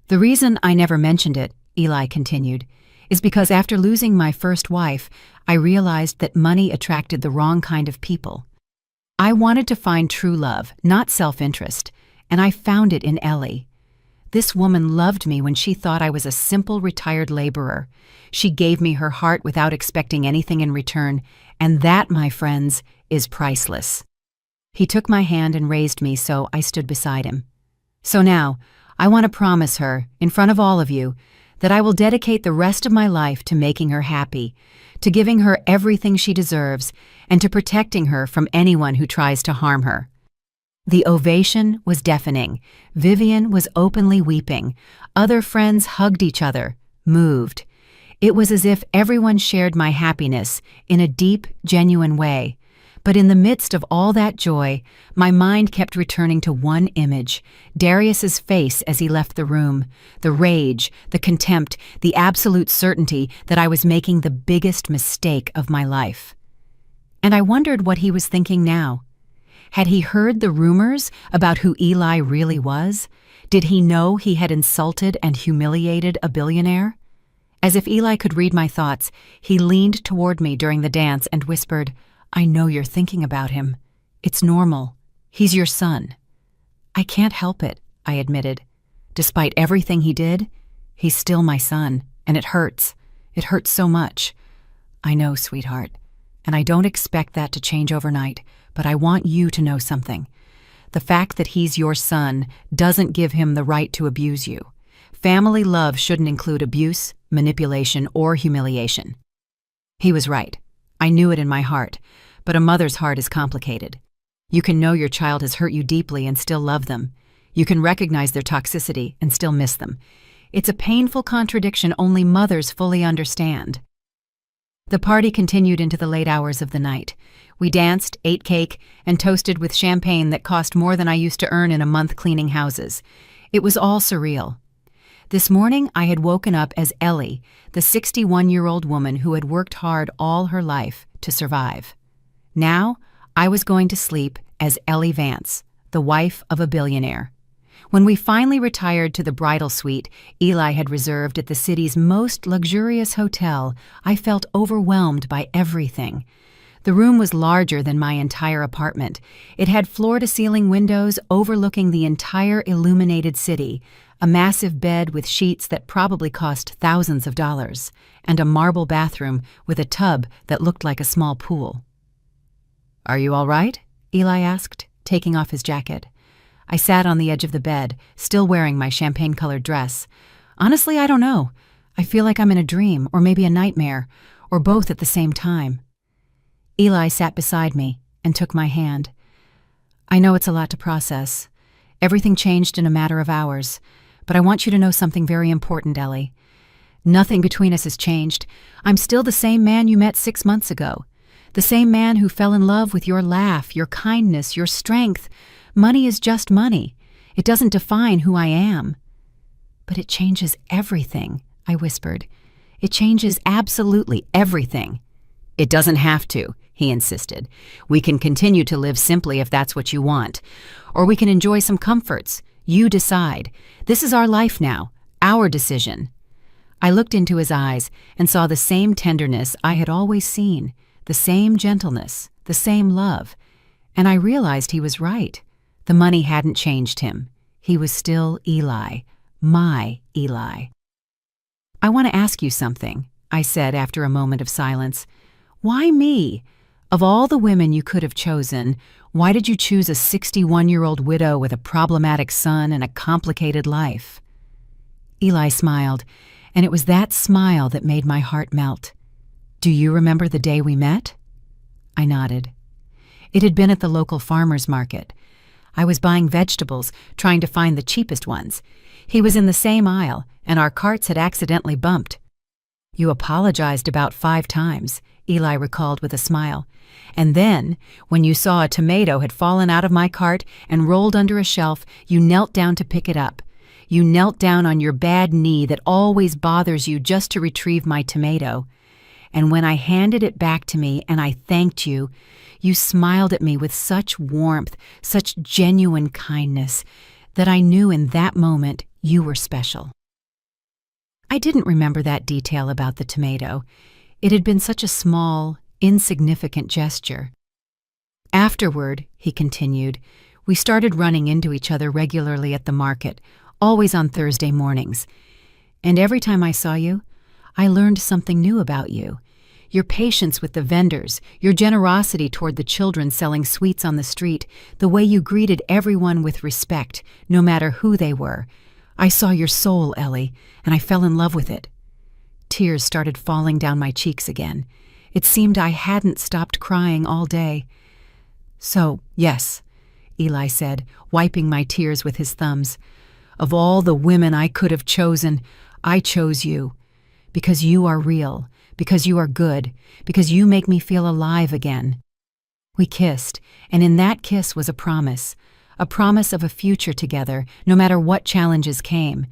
Speaker 1: "The reason I never mentioned it," Eli continued, "is because after losing my first wife, I realized that money attracted the wrong kind of people. I wanted to find true love, not self-interest, and I found it in Ellie. This woman loved me when she thought I was a simple retired laborer. She gave me her heart without expecting anything in return, and that, my friends, is priceless." He took my hand and raised me so I stood beside him. So now, I want to promise her, in front of all of you, that I will dedicate the rest of my life to making her happy, to giving her everything she deserves, and to protecting her from anyone who tries to harm her. The ovation was deafening. Vivian was openly weeping. Other friends hugged each other, moved. It was as if everyone shared my happiness in a deep, genuine way. But in the midst of all that joy, my mind kept returning to one image, Darius's face as he left the room, the rage, the contempt, the absolute certainty that I was making the biggest mistake of my life. And I wondered what he was thinking now. Had he heard the rumors about who Eli really was? Did he know he had insulted and humiliated a billionaire? As if Eli could read my thoughts, he leaned toward me during the dance and whispered, "I know you're thinking about him. It's normal. He's your son." "I can't help it," I admitted. "Despite everything he did, he's still my son, and it hurts. It hurts so much." "I know, sweetheart, and I don't expect that to change overnight, but I want you to know something. The fact that he's your son doesn't give him the right to abuse you. Family love shouldn't include abuse, manipulation, or humiliation." He was right. I knew it in my heart, but a mother's heart is complicated. You can know your child has hurt you deeply and still love them. You can recognize their toxicity and still miss them. It's a painful contradiction only mothers fully understand. The party continued into the late hours of the night. We danced, ate cake, and toasted with champagne that cost more than I used to earn in a month cleaning houses. It was all surreal. This morning, I had woken up as Ellie, the 61-year-old woman who had worked hard all her life to survive. Now, I was going to sleep as Ellie Vance, the wife of a billionaire. When we finally retired to the bridal suite Eli had reserved at the city's most luxurious hotel, I felt overwhelmed by everything. The room was larger than my entire apartment. It had floor-to-ceiling windows overlooking the entire illuminated city, a massive bed with sheets that probably cost thousands of dollars, and a marble bathroom with a tub that looked like a small pool. "Are you all right?" Eli asked, taking off his jacket. I sat on the edge of the bed, still wearing my champagne-colored dress. "Honestly, I don't know. I feel like I'm in a dream, or maybe a nightmare, or both at the same time." Eli sat beside me and took my hand. "I know it's a lot to process. Everything changed in a matter of hours. But I want you to know something very important, Ellie. Nothing between us has changed. I'm still the same man you met 6 months ago. The same man who fell in love with your laugh, your kindness, your strength. Money is just money. It doesn't define who I am." "But it changes everything," I whispered. "It changes absolutely everything." "It doesn't have to," he insisted. "We can continue to live simply if that's what you want. Or we can enjoy some comforts. You decide. This is our life now, our decision." I looked into his eyes and saw the same tenderness I had always seen, the same gentleness, the same love. And I realized he was right. The money hadn't changed him. He was still Eli, my Eli. "I want to ask you something," I said after a moment of silence. "Why me? Of all the women you could have chosen, why did you choose a 61-year-old widow with a problematic son and a complicated life?" Eli smiled, and it was that smile that made my heart melt. "Do you remember the day we met?" I nodded. It had been at the local farmer's market. I was buying vegetables, trying to find the cheapest ones. He was in the same aisle, and our carts had accidentally bumped. "You apologized about 5 times, Eli recalled with a smile. "And then, when you saw a tomato had fallen out of my cart and rolled under a shelf, you knelt down to pick it up. You knelt down on your bad knee that always bothers you just to retrieve my tomato. And when I handed it back to me and I thanked you, you smiled at me with such warmth, such genuine kindness, that I knew in that moment you were special." I didn't remember that detail about the tomato. It had been such a small, insignificant gesture. "Afterward," he continued, "we started running into each other regularly at the market, always on Thursday mornings. And every time I saw you, I learned something new about you. Your patience with the vendors, your generosity toward the children selling sweets on the street, the way you greeted everyone with respect, no matter who they were. I saw your soul, Ellie, and I fell in love with it." Tears started falling down my cheeks again. It seemed I hadn't stopped crying all day. "So, yes," Eli said, wiping my tears with his thumbs. "Of all the women I could have chosen, I chose you. Because you are real, because you are good, because you make me feel alive again." We kissed, and in that kiss was a promise of a future together, no matter what challenges came.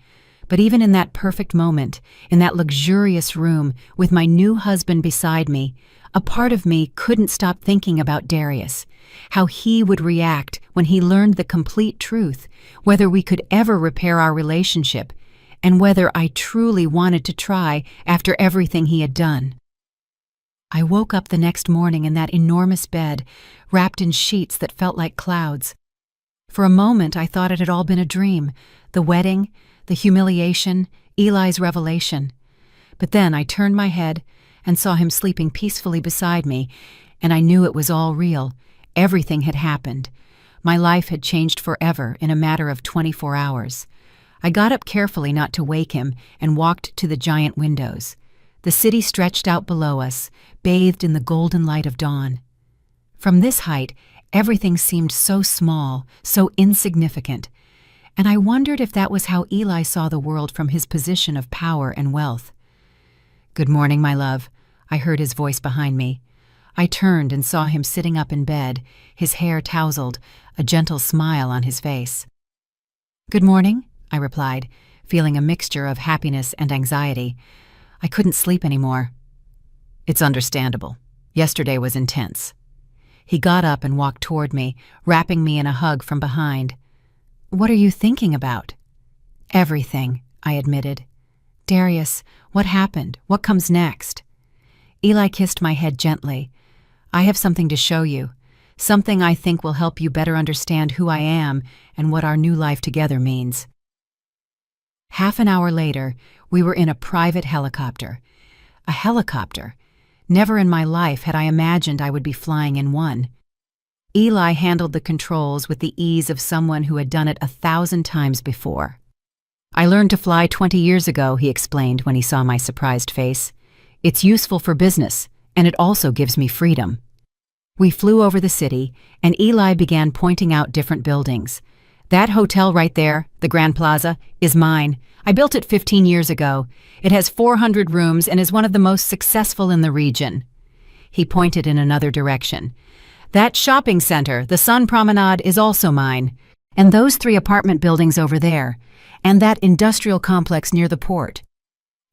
Speaker 1: But even in that perfect moment, in that luxurious room, with my new husband beside me, a part of me couldn't stop thinking about Darius, how he would react when he learned the complete truth, whether we could ever repair our relationship, and whether I truly wanted to try after everything he had done. I woke up the next morning in that enormous bed, wrapped in sheets that felt like clouds. For a moment I thought it had all been a dream, the wedding, the humiliation, Eli's revelation. But then I turned my head and saw him sleeping peacefully beside me, and I knew it was all real. Everything had happened. My life had changed forever in a matter of 24 hours. I got up carefully not to wake him and walked to the giant windows. The city stretched out below us, bathed in the golden light of dawn. From this height, everything seemed so small, so insignificant, and I wondered if that was how Eli saw the world from his position of power and wealth. "Good morning, my love," I heard his voice behind me. I turned and saw him sitting up in bed, his hair tousled, a gentle smile on his face. "Good morning," I replied, feeling a mixture of happiness and anxiety. I couldn't sleep anymore. "It's understandable. Yesterday was intense." He got up and walked toward me, wrapping me in a hug from behind. "What are you thinking about?" "Everything," I admitted. "Darius, what happened? What comes next?" Eli kissed my head gently. "I have something to show you, something I think will help you better understand who I am and what our new life together means." Half an hour later, we were in a private helicopter. A helicopter. Never in my life had I imagined I would be flying in one. Eli handled the controls with the ease of someone who had done it 1,000 times before. "I learned to fly 20 years ago," he explained when he saw my surprised face. "It's useful for business, and it also gives me freedom." We flew over the city, and Eli began pointing out different buildings. "That hotel right there, the Grand Plaza, is mine. I built it 15 years ago. It has 400 rooms and is one of the most successful in the region." He pointed in another direction. "That shopping center, the Sun Promenade, is also mine. And those 3 apartment buildings over there. And that industrial complex near the port."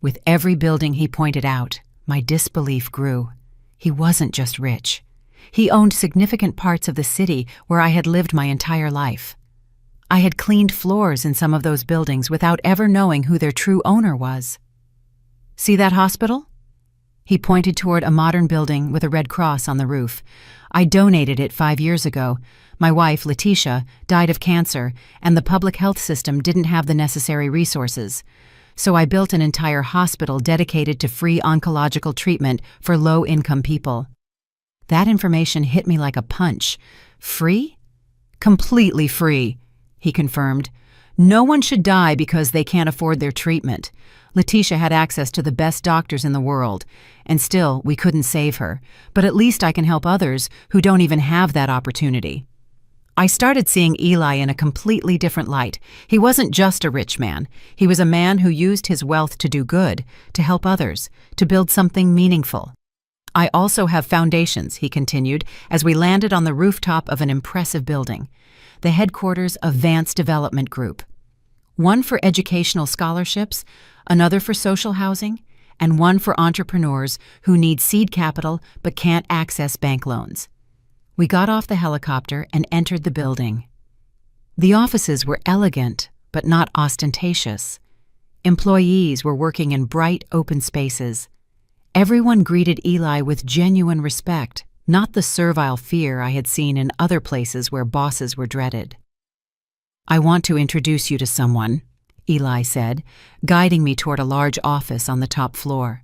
Speaker 1: With every building he pointed out, my disbelief grew. He wasn't just rich. He owned significant parts of the city where I had lived my entire life. I had cleaned floors in some of those buildings without ever knowing who their true owner was. "See that hospital?" He pointed toward a modern building with a red cross on the roof. "I donated it 5 years ago. My wife, Letitia, died of cancer, and the public health system didn't have the necessary resources. So I built an entire hospital dedicated to free oncological treatment for low-income people." That information hit me like a punch. "Free?" "Completely free," he confirmed. "No one should die because they can't afford their treatment. Letitia had access to the best doctors in the world, and still we couldn't save her. But at least I can help others who don't even have that opportunity." I started seeing Eli in a completely different light. He wasn't just a rich man. He was a man who used his wealth to do good, to help others, to build something meaningful. "I also have foundations," he continued, as we landed on the rooftop of an impressive building, the headquarters of Vance Development Group. One for educational scholarships, another for social housing, and one for entrepreneurs who need seed capital but can't access bank loans. We got off the helicopter and entered the building. The offices were elegant, but not ostentatious. Employees were working in bright, open spaces. Everyone greeted Eli with genuine respect, not the servile fear I had seen in other places where bosses were dreaded. "I want to introduce you to someone," Eli said, guiding me toward a large office on the top floor.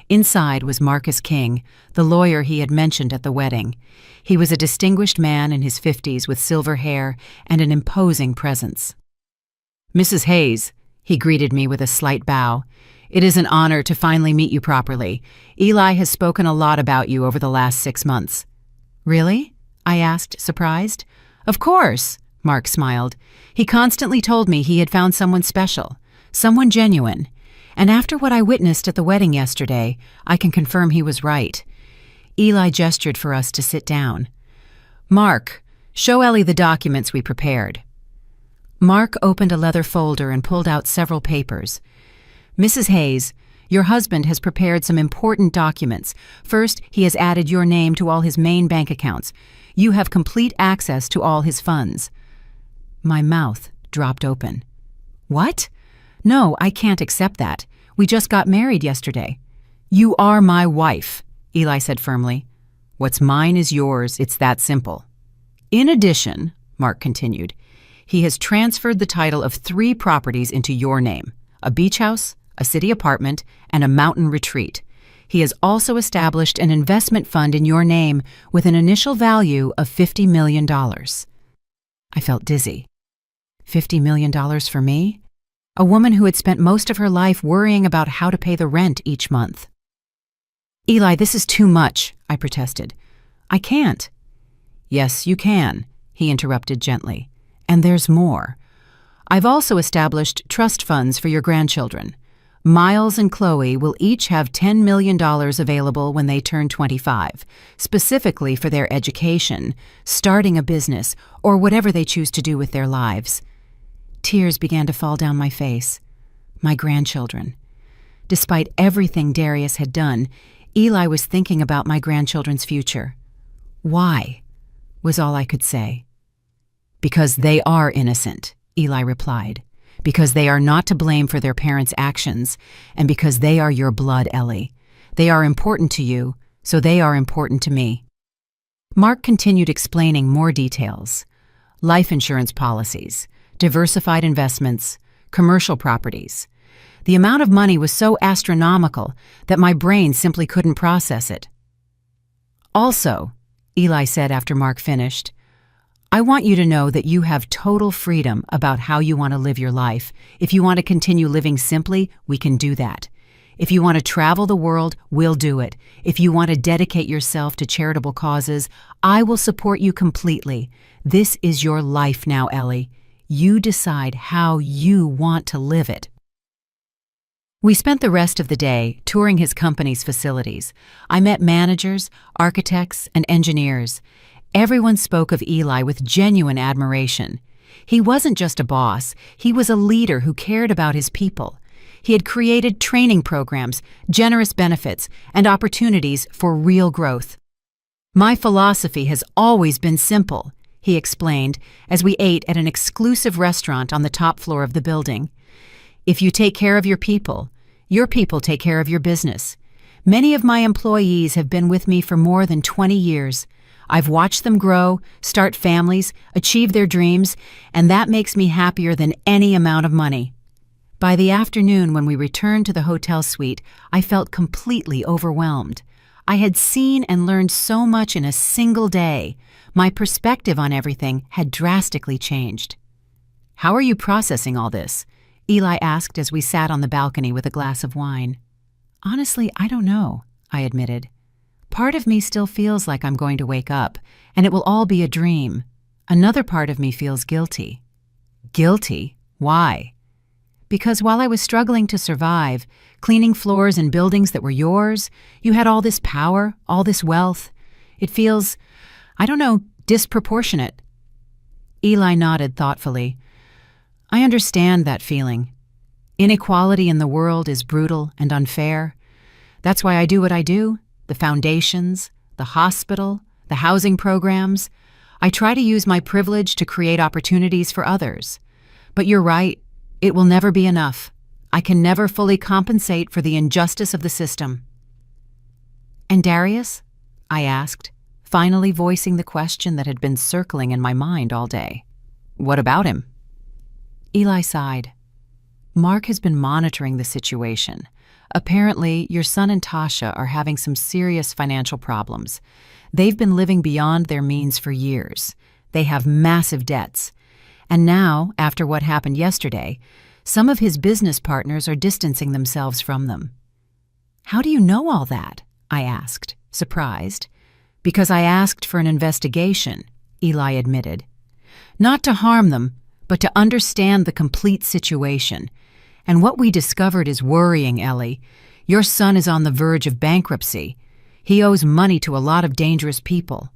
Speaker 1: Inside was Marcus King, the lawyer he had mentioned at the wedding. He was a distinguished man in his 50s with silver hair and an imposing presence. "Mrs. Hayes," he greeted me with a slight bow. "It is an honor to finally meet you properly. Eli has spoken a lot about you over the last 6 months." "Really?" I asked, surprised. "Of course," Mark smiled. "He constantly told me he had found someone special, someone genuine. And after what I witnessed at the wedding yesterday, I can confirm he was right." Eli gestured for us to sit down. "Mark, show Ellie the documents we prepared." Mark opened a leather folder and pulled out several papers. "Mrs. Hayes, your husband has prepared some important documents. First, he has added your name to all his main bank accounts. You have complete access to all his funds." My mouth dropped open. "What? No, I can't accept that. We just got married yesterday." "You are my wife," Eli said firmly. "What's mine is yours. It's that simple." "In addition," Mark continued, "he has transferred the title of 3 properties into your name: a beach house, a city apartment, and a mountain retreat. He has also established an investment fund in your name with an initial value of $50 million. I felt dizzy. $50 million for me? A woman who had spent most of her life worrying about how to pay the rent each month. "Eli, this is too much," I protested. "I can't." "Yes, you can," he interrupted gently. "And there's more. I've also established trust funds for your grandchildren. Miles and Chloe will each have $10 million available when they turn 25, specifically for their education, starting a business, or whatever they choose to do with their lives." Tears began to fall down my face. My grandchildren. Despite everything Darius had done, Eli was thinking about my grandchildren's future. "Why?" was all I could say. "Because they are innocent," Eli replied. "Because they are not to blame for their parents' actions, and because they are your blood, Ellie. They are important to you, so they are important to me." Mark continued explaining more details. Life insurance policies, diversified investments, commercial properties. The amount of money was so astronomical that my brain simply couldn't process it. "Also," Eli said after Mark finished, "I want you to know that you have total freedom about how you want to live your life. If you want to continue living simply, we can do that. If you want to travel the world, we'll do it. If you want to dedicate yourself to charitable causes, I will support you completely. This is your life now, Ellie. You decide how you want to live it." We spent the rest of the day touring his company's facilities. I met managers, architects, and engineers. Everyone spoke of Eli with genuine admiration. He wasn't just a boss, he was a leader who cared about his people. He had created training programs, generous benefits, and opportunities for real growth. "My philosophy has always been simple," he explained as we ate at an exclusive restaurant on the top floor of the building. "If you take care of your people take care of your business. Many of my employees have been with me for more than 20 years. I've watched them grow, start families, achieve their dreams, and that makes me happier than any amount of money." By the afternoon, when we returned to the hotel suite, I felt completely overwhelmed. I had seen and learned so much in a single day. My perspective on everything had drastically changed. "How are you processing all this?" Eli asked as we sat on the balcony with a glass of wine. "Honestly, I don't know," I admitted. "Part of me still feels like I'm going to wake up, and it will all be a dream. Another part of me feels guilty." "Guilty? Why?" "Because while I was struggling to survive, cleaning floors in buildings that were yours, you had all this power, all this wealth. It feels, I don't know, disproportionate." Eli nodded thoughtfully. "I understand that feeling. Inequality in the world is brutal and unfair. That's why I do what I do. The foundations, the hospital, the housing programs. I try to use my privilege to create opportunities for others. But you're right, it will never be enough. I can never fully compensate for the injustice of the system." "And Darius?" I asked, finally voicing the question that had been circling in my mind all day. "What about him?" Eli sighed. "Mark has been monitoring the situation. Apparently, your son and Tasha are having some serious financial problems. They've been living beyond their means for years. They have massive debts. And now, after what happened yesterday, some of his business partners are distancing themselves from them. How do you know all that? I asked, surprised. Because I asked for an investigation, Eli admitted. Not to harm them, but to understand the complete situation. And what we discovered is worrying, Ellie. Your son is on the verge of bankruptcy. He owes money to a lot of dangerous people.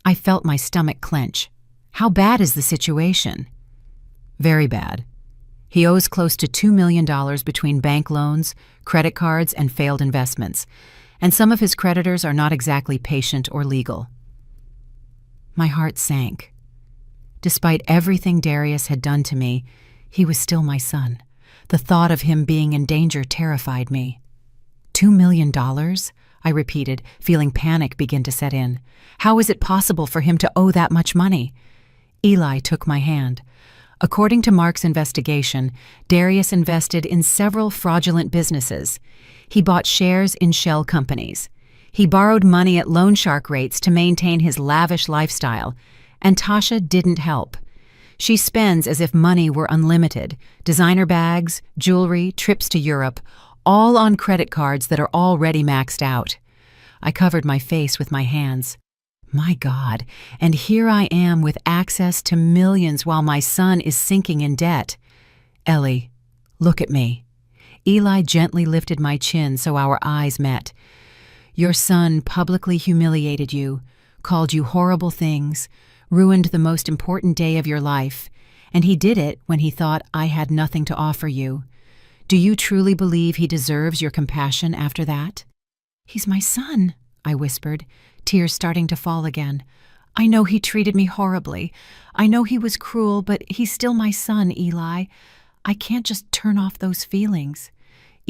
Speaker 1: I felt my stomach clench. How bad is the situation? Very bad. He owes close to $2 million between bank loans, credit cards, and failed investments, and some of his creditors are not exactly patient or legal. My heart sank. Despite everything Darius had done to me, he was still my son. The thought of him being in danger terrified me. $2 million? I repeated, feeling panic begin to set in. How is it possible for him to owe that much money? Eli took my hand. According to Mark's investigation, Darius invested in several fraudulent businesses. He bought shares in shell companies. He borrowed money at loan shark rates to maintain his lavish lifestyle, and Tasha didn't help. She spends as if money were unlimited, designer bags, jewelry, trips to Europe, all on credit cards that are already maxed out. I covered my face with my hands. My God, and here I am with access to millions while my son is sinking in debt. Ellie, look at me. Eli gently lifted my chin so our eyes met. Your son publicly humiliated you, called you horrible things, ruined the most important day of your life, and he did it when he thought I had nothing to offer you. Do you truly believe he deserves your compassion after that? He's my son, I whispered, tears starting to fall again. I know he treated me horribly. I know he was cruel, but he's still my son, Eli. I can't just turn off those feelings.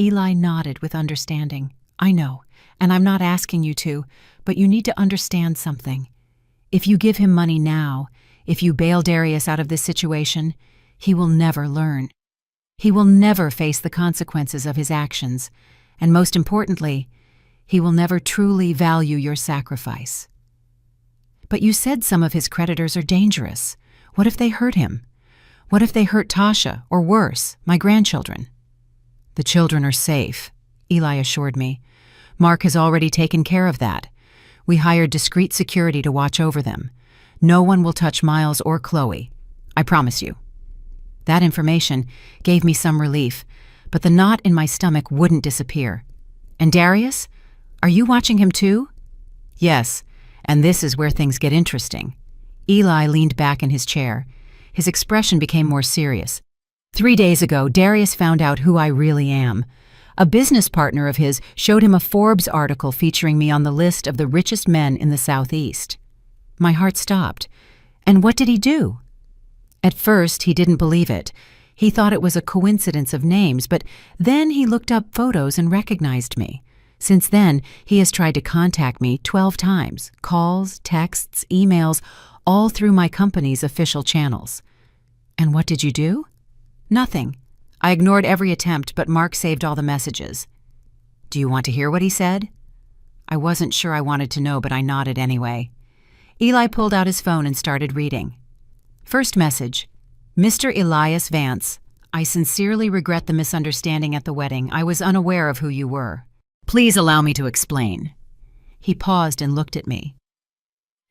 Speaker 1: Eli nodded with understanding. I know, and I'm not asking you to, but you need to understand something. If you give him money now, if you bail Darius out of this situation, he will never learn. He will never face the consequences of his actions, and most importantly, he will never truly value your sacrifice. But you said some of his creditors are dangerous. What if they hurt him? What if they hurt Tasha, or worse, my grandchildren? The children are safe, Eli assured me. Mark has already taken care of that. We hired discreet security to watch over them. No one will touch Miles or Chloe. I promise you. That information gave me some relief, but the knot in my stomach wouldn't disappear. And Darius? Are you watching him too? Yes, and this is where things get interesting. Eli leaned back in his chair. His expression became more serious. 3 days ago, Darius found out who I really am. A business partner of his showed him a Forbes article featuring me on the list of the richest men in the Southeast. My heart stopped. And what did he do? At first, he didn't believe it. He thought it was a coincidence of names, but then he looked up photos and recognized me. Since then, he has tried to contact me 12 times, calls, texts, emails, all through my company's official channels. And what did you do? Nothing. I ignored every attempt, but Mark saved all the messages. Do you want to hear what he said? I wasn't sure I wanted to know, but I nodded anyway. Eli pulled out his phone and started reading. First message. Mr. Elias Vance, I sincerely regret the misunderstanding at the wedding. I was unaware of who you were. Please allow me to explain. He paused and looked at me.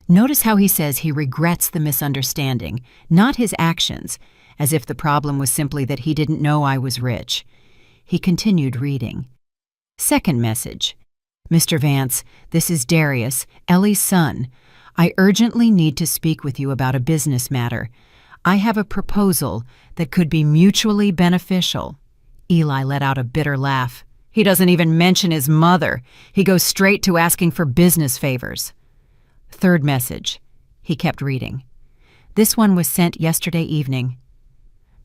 Speaker 1: Notice how he says he regrets the misunderstanding, not his actions, as if the problem was simply that he didn't know I was rich. He continued reading. Second message. Mr. Vance, this is Darius, Ellie's son. I urgently need to speak with you about a business matter. I have a proposal that could be mutually beneficial. Eli let out a bitter laugh. He doesn't even mention his mother. He goes straight to asking for business favors. Third message. He kept reading. This one was sent yesterday evening.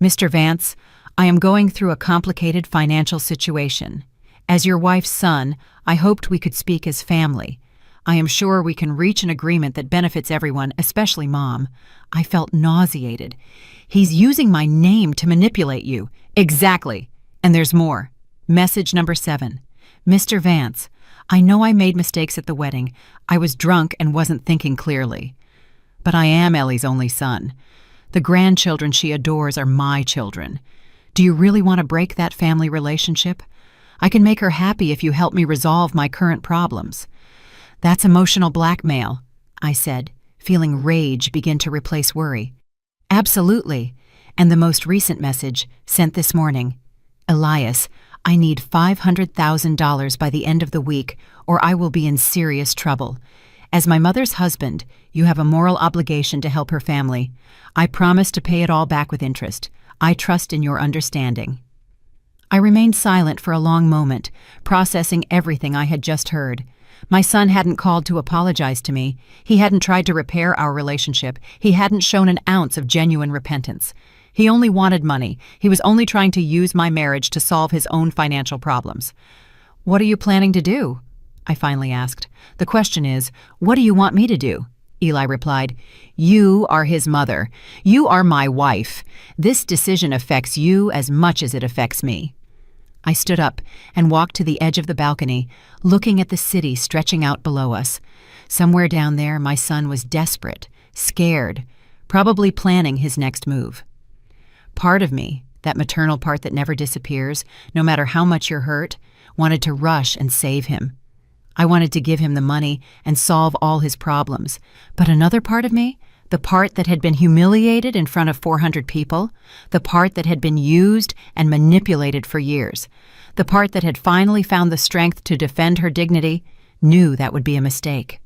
Speaker 1: Mr. Vance, I am going through a complicated financial situation. As your wife's son, I hoped we could speak as family. I am sure we can reach an agreement that benefits everyone, especially Mom. I felt nauseated. He's using my name to manipulate you. Exactly. And there's more. Message number 7. Mr. Vance, I know I made mistakes at the wedding. I was drunk and wasn't thinking clearly. But I am Ellie's only son. The grandchildren she adores are my children. Do you really want to break that family relationship? I can make her happy if you help me resolve my current problems. That's emotional blackmail, I said, feeling rage begin to replace worry. Absolutely. And the most recent message, sent this morning. Elias, I need $500,000 by the end of the week, or I will be in serious trouble. As my mother's husband, you have a moral obligation to help her family. I promise to pay it all back with interest. I trust in your understanding. I remained silent for a long moment, processing everything I had just heard. My son hadn't called to apologize to me. He hadn't tried to repair our relationship. He hadn't shown an ounce of genuine repentance. He only wanted money. He was only trying to use my marriage to solve his own financial problems. What are you planning to do? I finally asked. The question is, what do you want me to do? Eli replied, You are his mother. You are my wife. This decision affects you as much as it affects me. I stood up and walked to the edge of the balcony, looking at the city stretching out below us. Somewhere down there, my son was desperate, scared, probably planning his next move. Part of me, that maternal part that never disappears, no matter how much you're hurt, wanted to rush and save him. I wanted to give him the money and solve all his problems. But another part of me, the part that had been humiliated in front of 400 people, the part that had been used and manipulated for years, the part that had finally found the strength to defend her dignity, knew that would be a mistake.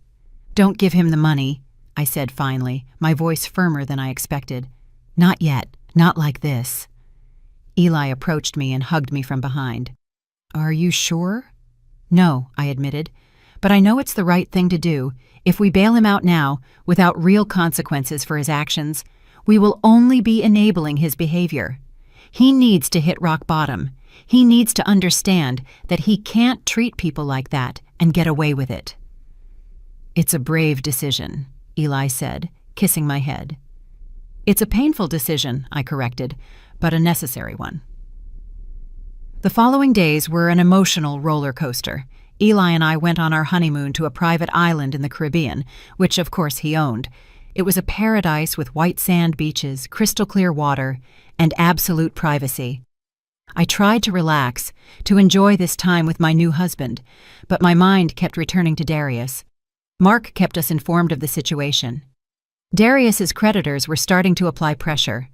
Speaker 1: Don't give him the money, I said finally, my voice firmer than I expected. Not yet, not like this. Eli approached me and hugged me from behind. Are you sure? No, I admitted, but I know it's the right thing to do. If we bail him out now, without real consequences for his actions, we will only be enabling his behavior. He needs to hit rock bottom. He needs to understand that he can't treat people like that and get away with it. It's a brave decision, Eli said, kissing my head. It's a painful decision, I corrected, but a necessary one. The following days were an emotional roller coaster. Eli and I went on our honeymoon to a private island in the Caribbean, which of course he owned. It was a paradise with white sand beaches, crystal clear water, and absolute privacy. I tried to relax, to enjoy this time with my new husband, but my mind kept returning to Darius. Mark kept us informed of the situation. Darius's creditors were starting to apply pressure.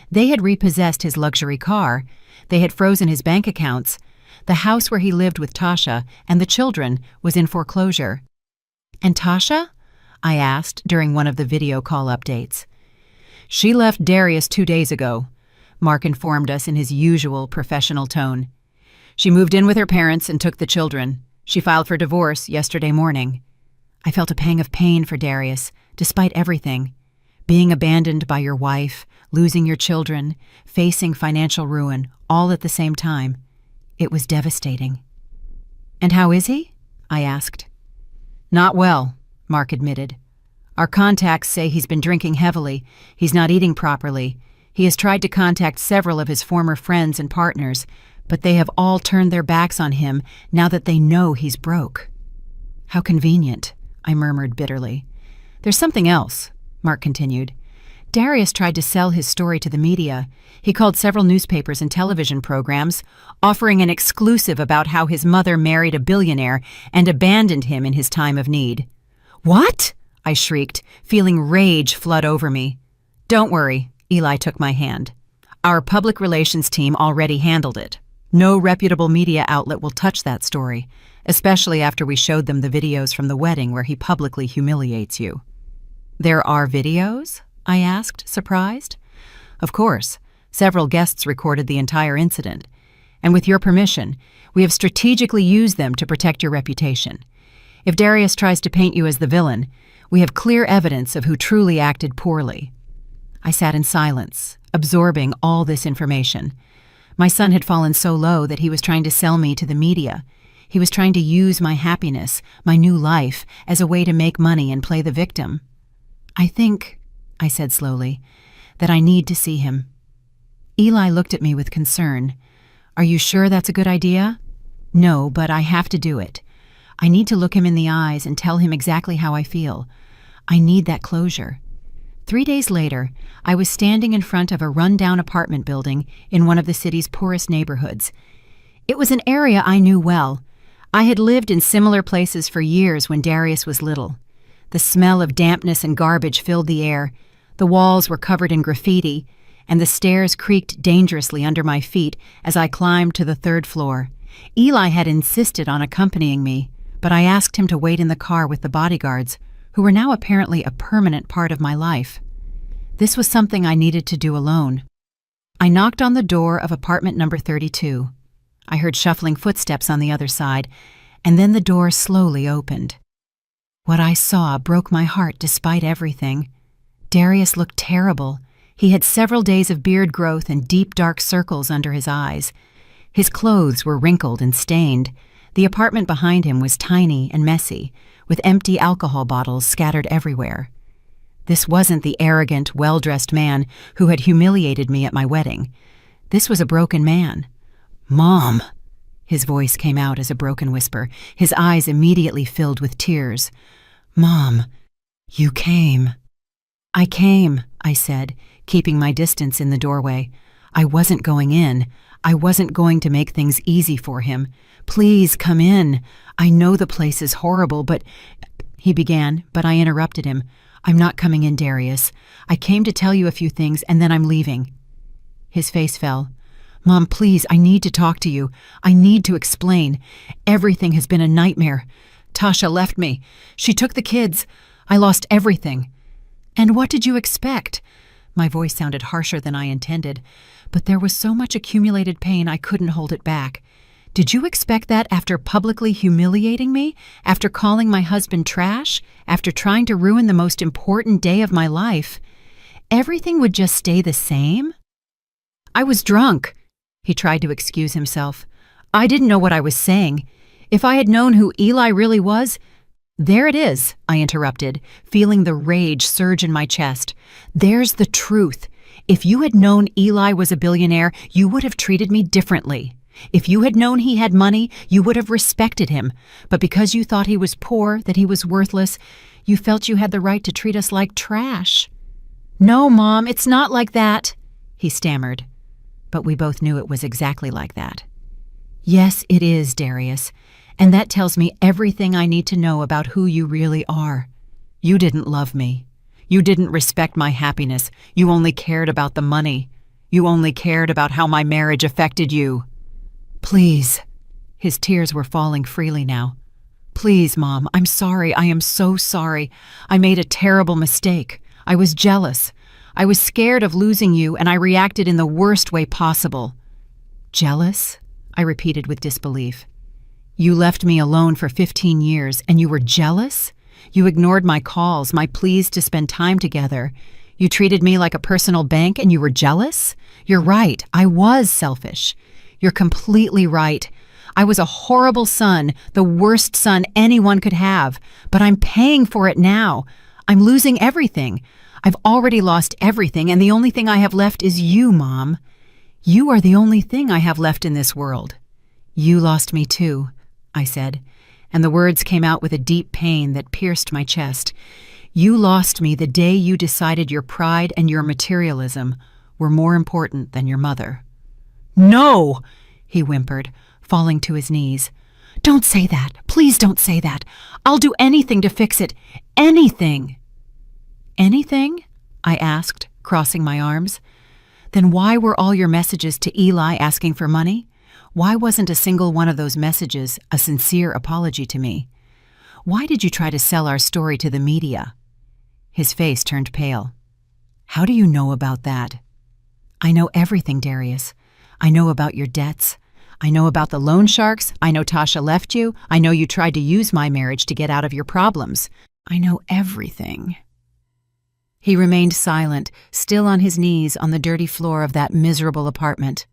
Speaker 1: They had repossessed his luxury car. They had frozen his bank accounts. The house where he lived with Tasha and the children was in foreclosure. And Tasha? I asked during one of the video call updates. She left Darius 2 days ago, Mark informed us in his usual professional tone. She moved in with her parents and took the children. She filed for divorce yesterday morning. I felt a pang of pain for Darius, despite everything. Being abandoned by your wife, losing your children, facing financial ruin, all at the same time. It was devastating. And how is he? I asked. Not well, Mark admitted. Our contacts say he's been drinking heavily. He's not eating properly. He has tried to contact several of his former friends and partners, but they have all turned their backs on him now that they know he's broke. How convenient, I murmured bitterly. There's something else, Mark continued. Darius tried to sell his story to the media. He called several newspapers and television programs, offering an exclusive about how his mother married a billionaire and abandoned him in his time of need. What? I shrieked, feeling rage flood over me. Don't worry, Eli took my hand. Our public relations team already handled it. No reputable media outlet will touch that story, especially after we showed them the videos from the wedding where he publicly humiliates you. There are videos? I asked, surprised. Of course. Several guests recorded the entire incident. And with your permission, we have strategically used them to protect your reputation. If Darius tries to paint you as the villain, we have clear evidence of who truly acted poorly. I sat in silence, absorbing all this information. My son had fallen so low that he was trying to sell me to the media. He was trying to use my happiness, my new life, as a way to make money and play the victim. I think, I said slowly, that I need to see him. Eli looked at me with concern. Are you sure that's a good idea? No, but I have to do it. I need to look him in the eyes and tell him exactly how I feel. I need that closure. 3 days later, I was standing in front of a run-down apartment building in one of the city's poorest neighborhoods. It was an area I knew well. I had lived in similar places for years when Darius was little. The smell of dampness and garbage filled the air. The walls were covered in graffiti, and the stairs creaked dangerously under my feet as I climbed to the 3rd floor. Eli had insisted on accompanying me, but I asked him to wait in the car with the bodyguards, who were now apparently a permanent part of my life. This was something I needed to do alone. I knocked on the door of apartment number 32. I heard shuffling footsteps on the other side, and then the door slowly opened. What I saw broke my heart despite everything. Darius looked terrible. He had several days of beard growth and deep dark circles under his eyes. His clothes were wrinkled and stained. The apartment behind him was tiny and messy, with empty alcohol bottles scattered everywhere. This wasn't the arrogant, well-dressed man who had humiliated me at my wedding. This was a broken man. "Mom!" His voice came out as a broken whisper. His eyes immediately filled with tears. "Mom, you came." "I came," I said, keeping my distance in the doorway. I wasn't going in. I wasn't going to make things easy for him. "Please come in. I know the place is horrible, but—" he began, but I interrupted him. "I'm not coming in, Darius. I came to tell you a few things, and then I'm leaving." His face fell. "Mom, please, I need to talk to you. I need to explain. Everything has been a nightmare. Tasha left me. She took the kids. I lost everything." "And what did you expect?" My voice sounded harsher than I intended, but there was so much accumulated pain I couldn't hold it back. "Did you expect that after publicly humiliating me? After calling my husband trash? After trying to ruin the most important day of my life? Everything would just stay the same?" "I was drunk." He tried to excuse himself. "I didn't know what I was saying. If I had known who Eli really was—" "There it is," I interrupted, feeling the rage surge in my chest. "There's the truth. If you had known Eli was a billionaire, you would have treated me differently. If you had known he had money, you would have respected him. But because you thought he was poor, that he was worthless, you felt you had the right to treat us like trash." "No, Mom, it's not like that," he stammered. But we both knew it was exactly like that. "Yes, it is, Darius. And that tells me everything I need to know about who you really are. You didn't love me. You didn't respect my happiness. You only cared about the money. You only cared about how my marriage affected you." "Please." His tears were falling freely now. "Please, Mom, I'm sorry. I am so sorry. I made a terrible mistake. I was jealous. I was scared of losing you, and I reacted in the worst way possible." "Jealous?" I repeated with disbelief. "You left me alone for 15 years, and you were jealous? You ignored my calls, my pleas to spend time together. You treated me like a personal bank, and you were jealous? You're right, I was selfish. You're completely right. I was a horrible son, the worst son anyone could have, but I'm paying for it now. I'm losing everything. I've already lost everything, and the only thing I have left is you, Mom. You are the only thing I have left in this world." "You lost me too," I said, and the words came out with a deep pain that pierced my chest. "You lost me the day you decided your pride and your materialism were more important than your mother." "No!" he whimpered, falling to his knees. "Don't say that. Please don't say that. I'll do anything to fix it. Anything." "Anything?" I asked, crossing my arms. "Then why were all your messages to Eli asking for money? Why wasn't a single one of those messages a sincere apology to me? Why did you try to sell our story to the media?" His face turned pale. "How do you know about that?" "I know everything, Darius. I know about your debts. I know about the loan sharks. I know Tasha left you. I know you tried to use my marriage to get out of your problems. I know everything." He remained silent, still on his knees on the dirty floor of that miserable apartment.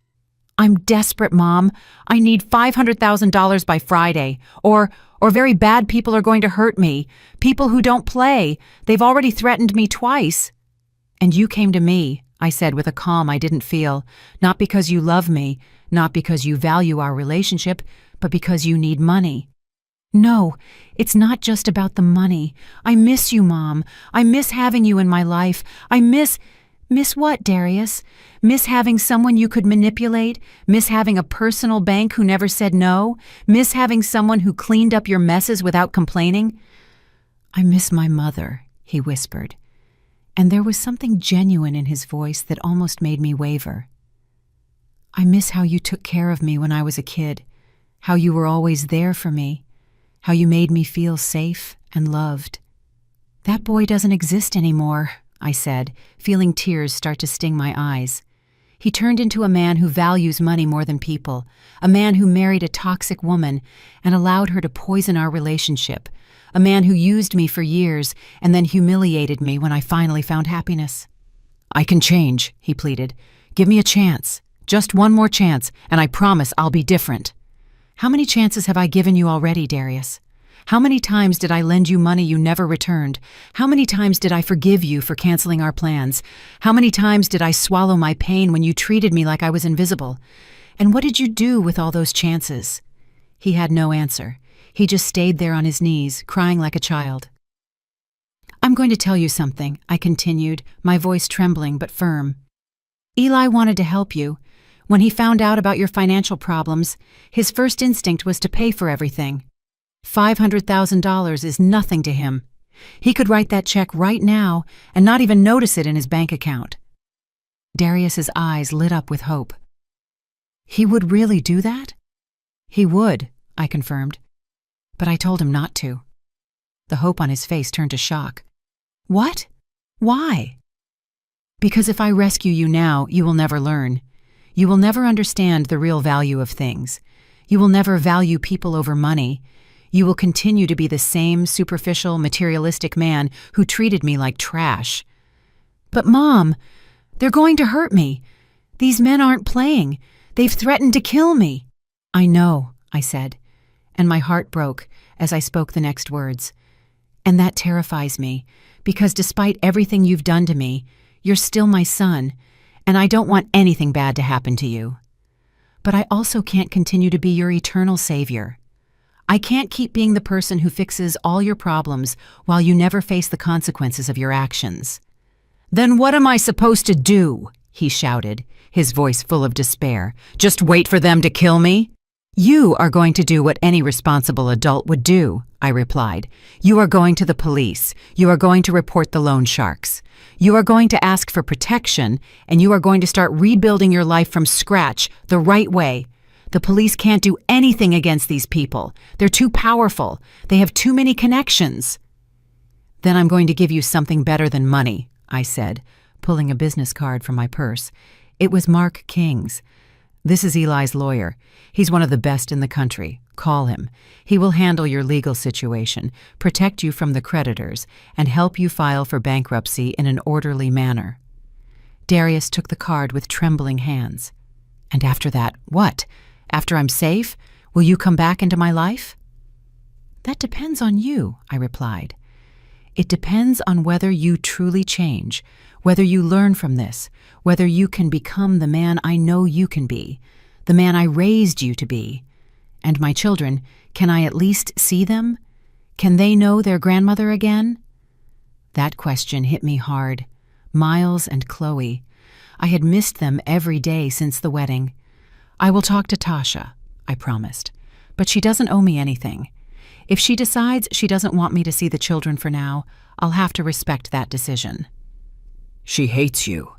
Speaker 1: "I'm desperate, Mom. I need $500,000 by Friday. Or very bad people are going to hurt me. People who don't play. They've already threatened me twice." "And you came to me," I said with a calm I didn't feel, "not because you love me, Not because you value our relationship, but because you need money. No, it's not just about the money. I miss you, Mom. I miss having you in my life. I miss what, Darius? Miss having someone you could manipulate? Miss having a personal bank who never said no? Miss having someone who cleaned up your messes without complaining? I miss my mother, he whispered, and there was something genuine in his voice that almost made me waver. I miss how you took care of me when I was a kid, how you were always there for me, how you made me feel safe and loved. That boy doesn't exist anymore, I said, feeling tears start to sting my eyes. He turned into a man who values money more than people, a man who married a toxic woman and allowed her to poison our relationship, a man who used me for years and then humiliated me when I finally found happiness. I can change, he pleaded. Give me a chance, just one more chance, and I promise I'll be different. How many chances have I given you already, Darius? How many times did I lend you money you never returned? How many times did I forgive you for canceling our plans? How many times did I swallow my pain when you treated me like I was invisible? And what did you do with all those chances? He had no answer. He just stayed there on his knees, crying like a child. I'm going to tell you something, I continued, my voice trembling but firm. Eli wanted to help you. When he found out about your financial problems, his first instinct was to pay for everything. $500,000 is nothing to him. He could write that check right now and not even notice it in his bank account. Darius's eyes lit up with hope. He would really do that? He would, I confirmed. But I told him not to. The hope on his face turned to shock. What? Why? Because if I rescue you now, you will never learn. You will never understand the real value of things. You will never value people over money. You will continue to be the same superficial, materialistic man who treated me like trash. But Mom, they're going to hurt me. These men aren't playing. They've threatened to kill me. I know, I said, and my heart broke as I spoke the next words. And that terrifies me, because despite everything you've done to me, you're still my son, and I don't want anything bad to happen to you. But I also can't continue to be your eternal savior. I can't keep being the person who fixes all your problems while you never face the consequences of your actions. Then what am I supposed to do? He shouted, his voice full of despair. Just wait for them to kill me? You are going to do what any responsible adult would do, I replied. You are going to the police. You are going to report the loan sharks. You are going to ask for protection, and you are going to start rebuilding your life from scratch, the right way. The police can't do anything against these people. They're too powerful. They have too many connections. Then I'm going to give you something better than money, I said, pulling a business card from my purse. It was Mark King's. This is Eli's lawyer. He's one of the best in the country. Call him. He will handle your legal situation, protect you from the creditors, and help you file for bankruptcy in an orderly manner. Darius took the card with trembling hands. And after that, what? After I'm safe, will you come back into my life? That depends on you, I replied. It depends on whether you truly change, whether you learn from this, whether you can become the man I know you can be, the man I raised you to be. And my children, can I at least see them? Can they know their grandmother again? That question hit me hard. Miles and Chloe. I had missed them every day since the wedding. I will talk to Tasha, I promised, but she doesn't owe me anything. If she decides she doesn't want me to see the children for now, I'll have to respect that decision. She hates you,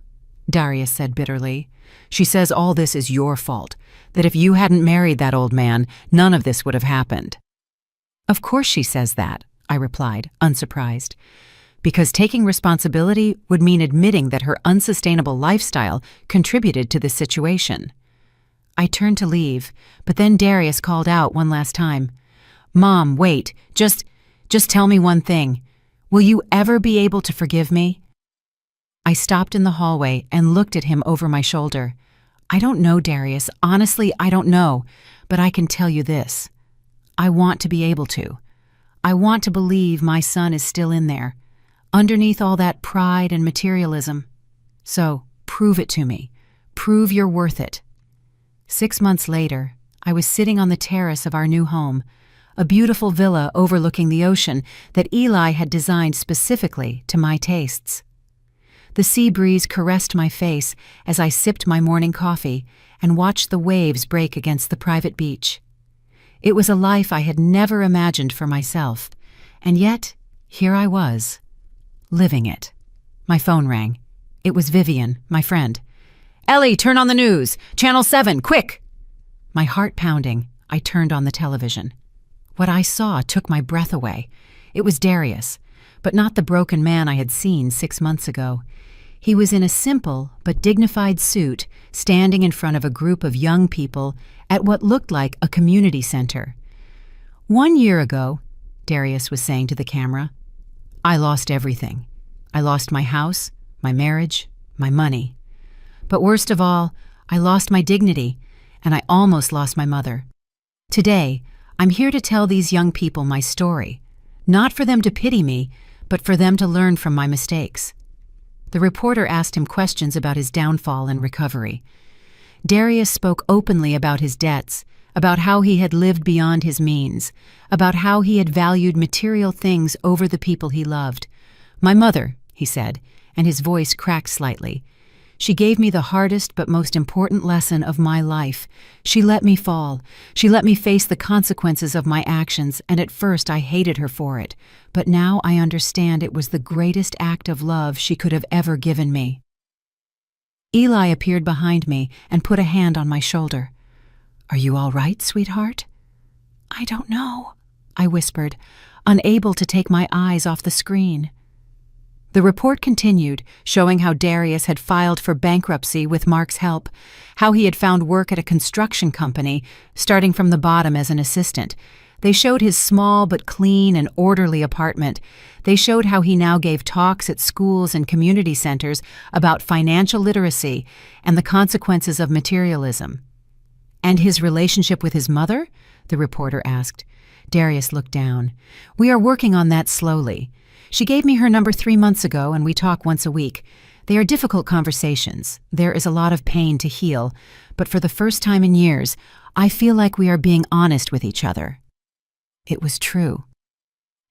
Speaker 1: Darius said bitterly. She says all this is your fault, that if you hadn't married that old man, none of this would have happened. Of course she says that, I replied, unsurprised, because taking responsibility would mean admitting that her unsustainable lifestyle contributed to this situation. I turned to leave, but then Darius called out one last time. Mom, wait, just tell me one thing. Will you ever be able to forgive me? I stopped in the hallway and looked at him over my shoulder. I don't know, Darius. Honestly, I don't know. But I can tell you this. I want to be able to. I want to believe my son is still in there, underneath all that pride and materialism. So, prove it to me. Prove you're worth it. 6 months later, I was sitting on the terrace of our new home, a beautiful villa overlooking the ocean that Eli had designed specifically to my tastes. The sea breeze caressed my face as I sipped my morning coffee and watched the waves break against the private beach. It was a life I had never imagined for myself, and yet, here I was, living it. My phone rang. It was Vivian, my friend. "Ellie, turn on the news! Channel 7, quick!" My heart pounding, I turned on the television. What I saw took my breath away. It was Darius, but not the broken man I had seen 6 months ago. He was in a simple but dignified suit, standing in front of a group of young people at what looked like a community center. "1 year ago," Darius was saying to the camera, "I lost everything. I lost my house, my marriage, my money. But worst of all, I lost my dignity, and I almost lost my mother. Today, I'm here to tell these young people my story, not for them to pity me, but for them to learn from my mistakes." The reporter asked him questions about his downfall and recovery. Darius spoke openly about his debts, about how he had lived beyond his means, about how he had valued material things over the people he loved. "My mother," he said, and his voice cracked slightly. "She gave me the hardest but most important lesson of my life. She let me fall. She let me face the consequences of my actions, and at first I hated her for it. But now I understand it was the greatest act of love she could have ever given me." Eli appeared behind me and put a hand on my shoulder. "Are you all right, sweetheart?" "I don't know," I whispered, unable to take my eyes off the screen. The report continued, showing how Darius had filed for bankruptcy with Mark's help, how he had found work at a construction company, starting from the bottom as an assistant. They showed his small but clean and orderly apartment. They showed how he now gave talks at schools and community centers about financial literacy and the consequences of materialism. "And his relationship with his mother?" the reporter asked. Darius looked down. "We are working on that slowly. She gave me her number 3 months ago, and we talk once a week. They are difficult conversations. There is a lot of pain to heal, but for the first time in years, I feel like we are being honest with each other." It was true.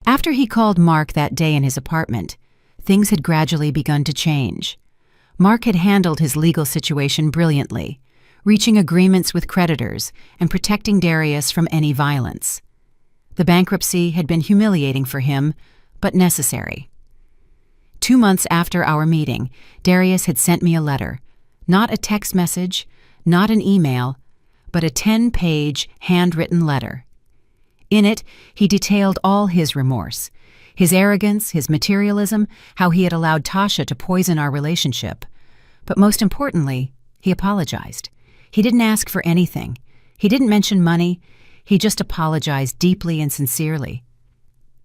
Speaker 1: After he called Mark that day in his apartment, things had gradually begun to change. Mark had handled his legal situation brilliantly, reaching agreements with creditors and protecting Darius from any violence. The bankruptcy had been humiliating for him, but necessary. 2 months after our meeting, Darius had sent me a letter, not a text message, not an email, but a 10-page handwritten letter. In it, he detailed all his remorse, his arrogance, his materialism, how he had allowed Tasha to poison our relationship. But most importantly, he apologized. He didn't ask for anything. He didn't mention money. He just apologized deeply and sincerely.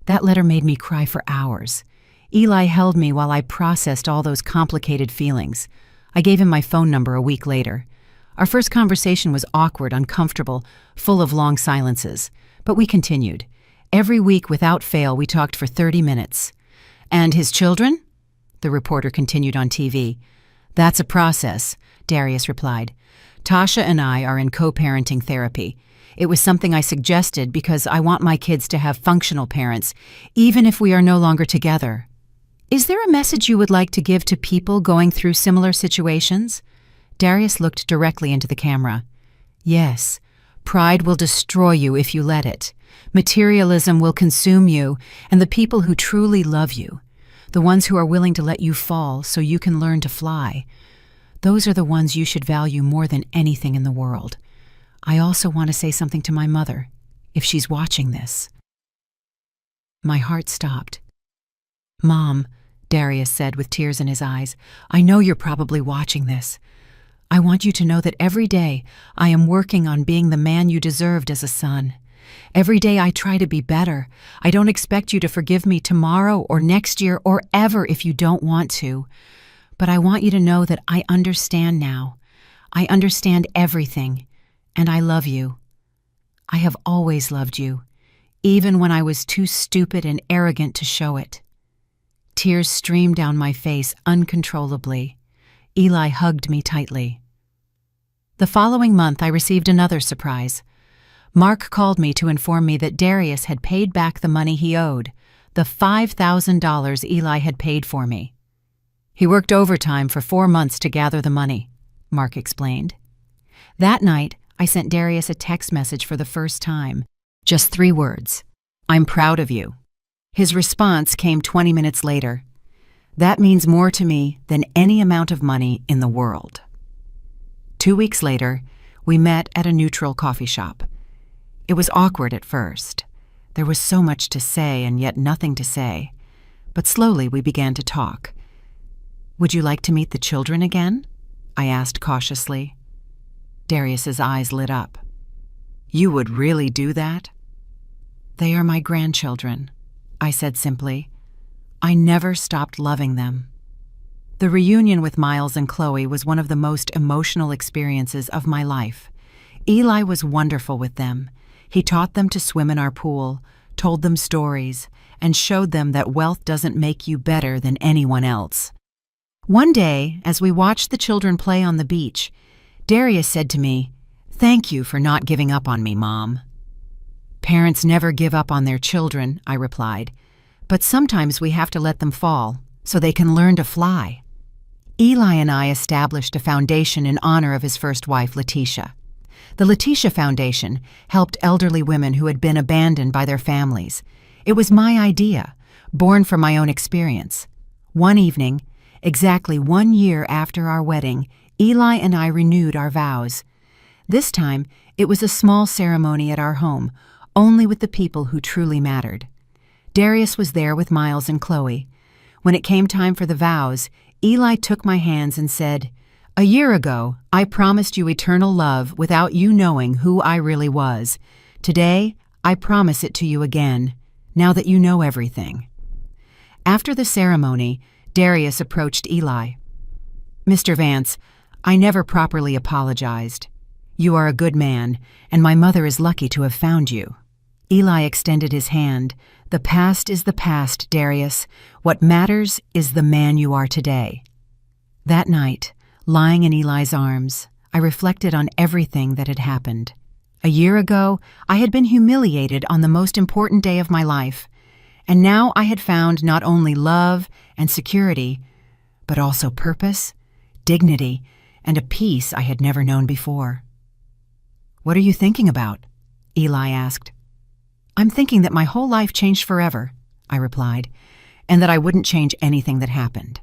Speaker 1: That letter made me cry for hours. Eli held me while I processed all those complicated feelings. I gave him my phone number a week later. Our first conversation was awkward, uncomfortable, full of long silences. But we continued. Every week, without fail, we talked for 30 minutes. "And his children?" the reporter continued on TV. "That's a process," Darius replied. "Tasha and I are in co-parenting therapy. It was something I suggested because I want my kids to have functional parents, even if we are no longer together." "Is there a message you would like to give to people going through similar situations?" Darius looked directly into the camera. "Yes. Pride will destroy you if you let it. Materialism will consume you, and the people who truly love you, the ones who are willing to let you fall so you can learn to fly, those are the ones you should value more than anything in the world. I also want to say something to my mother, if she's watching this." My heart stopped. "Mom," Darius said with tears in his eyes, "I know you're probably watching this. I want you to know that every day I am working on being the man you deserved as a son. Every day I try to be better. I don't expect you to forgive me tomorrow or next year or ever if you don't want to. But I want you to know that I understand now. I understand everything, and I love you. I have always loved you, even when I was too stupid and arrogant to show it." Tears streamed down my face uncontrollably. Eli hugged me tightly. The following month, I received another surprise. Mark called me to inform me that Darius had paid back the money he owed, the $5,000 Eli had paid for me. He worked overtime for 4 months to gather the money, Mark explained. That night, I sent Darius a text message for the first time. Just 3 words. I'm proud of you. His response came 20 minutes later. That means more to me than any amount of money in the world. 2 weeks later, we met at a neutral coffee shop. It was awkward at first. There was so much to say and yet nothing to say. But slowly we began to talk. Would you like to meet the children again? I asked cautiously. Darius's eyes lit up. You would really do that? They are my grandchildren, I said simply. I never stopped loving them. The reunion with Miles and Chloe was one of the most emotional experiences of my life. Eli was wonderful with them. He taught them to swim in our pool, told them stories, and showed them that wealth doesn't make you better than anyone else. One day, as we watched the children play on the beach, Darius said to me, "Thank you for not giving up on me, Mom." Parents never give up on their children, I replied, but sometimes we have to let them fall so they can learn to fly. Eli and I established a foundation in honor of his first wife, Letitia. The Letitia Foundation helped elderly women who had been abandoned by their families. It was my idea, born from my own experience. One evening, exactly 1 year after our wedding, Eli and I renewed our vows. This time, it was a small ceremony at our home, only with the people who truly mattered. Darius was there with Miles and Chloe. When it came time for the vows, Eli took my hands and said, "A year ago, I promised you eternal love without you knowing who I really was. Today, I promise it to you again, now that you know everything." After the ceremony, Darius approached Eli. "Mr. Vance, I never properly apologized. You are a good man, and my mother is lucky to have found you." Eli extended his hand. "The past is the past, Darius. What matters is the man you are today." That night, lying in Eli's arms, I reflected on everything that had happened. A year ago, I had been humiliated on the most important day of my life, and now I had found not only love and security, but also purpose, dignity, and a peace I had never known before. "What are you thinking about?" Eli asked. "I'm thinking that my whole life changed forever," I replied, "and that I wouldn't change anything that happened."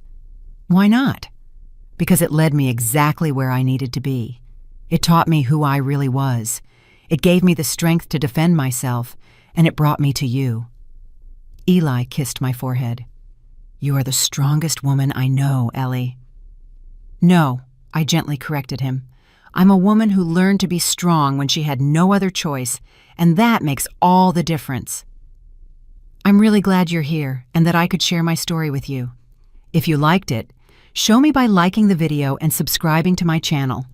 Speaker 1: "Why not?" "Because it led me exactly where I needed to be. It taught me who I really was. It gave me the strength to defend myself, and it brought me to you." Eli kissed my forehead. "You are the strongest woman I know, Ellie." "No," I gently corrected him. "I'm a woman who learned to be strong when she had no other choice, and that makes all the difference." "I'm really glad you're here and that I could share my story with you. If you liked it, show me by liking the video and subscribing to my channel.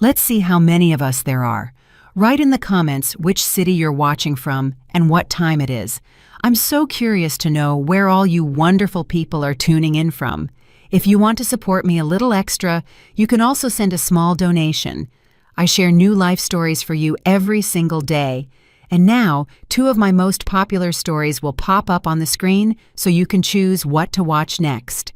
Speaker 1: Let's see how many of us there are. Write in the comments which city you're watching from and what time it is. I'm so curious to know where all you wonderful people are tuning in from. If you want to support me a little extra, you can also send a small donation. I share new life stories for you every single day. And now, 2 of my most popular stories will pop up on the screen so you can choose what to watch next.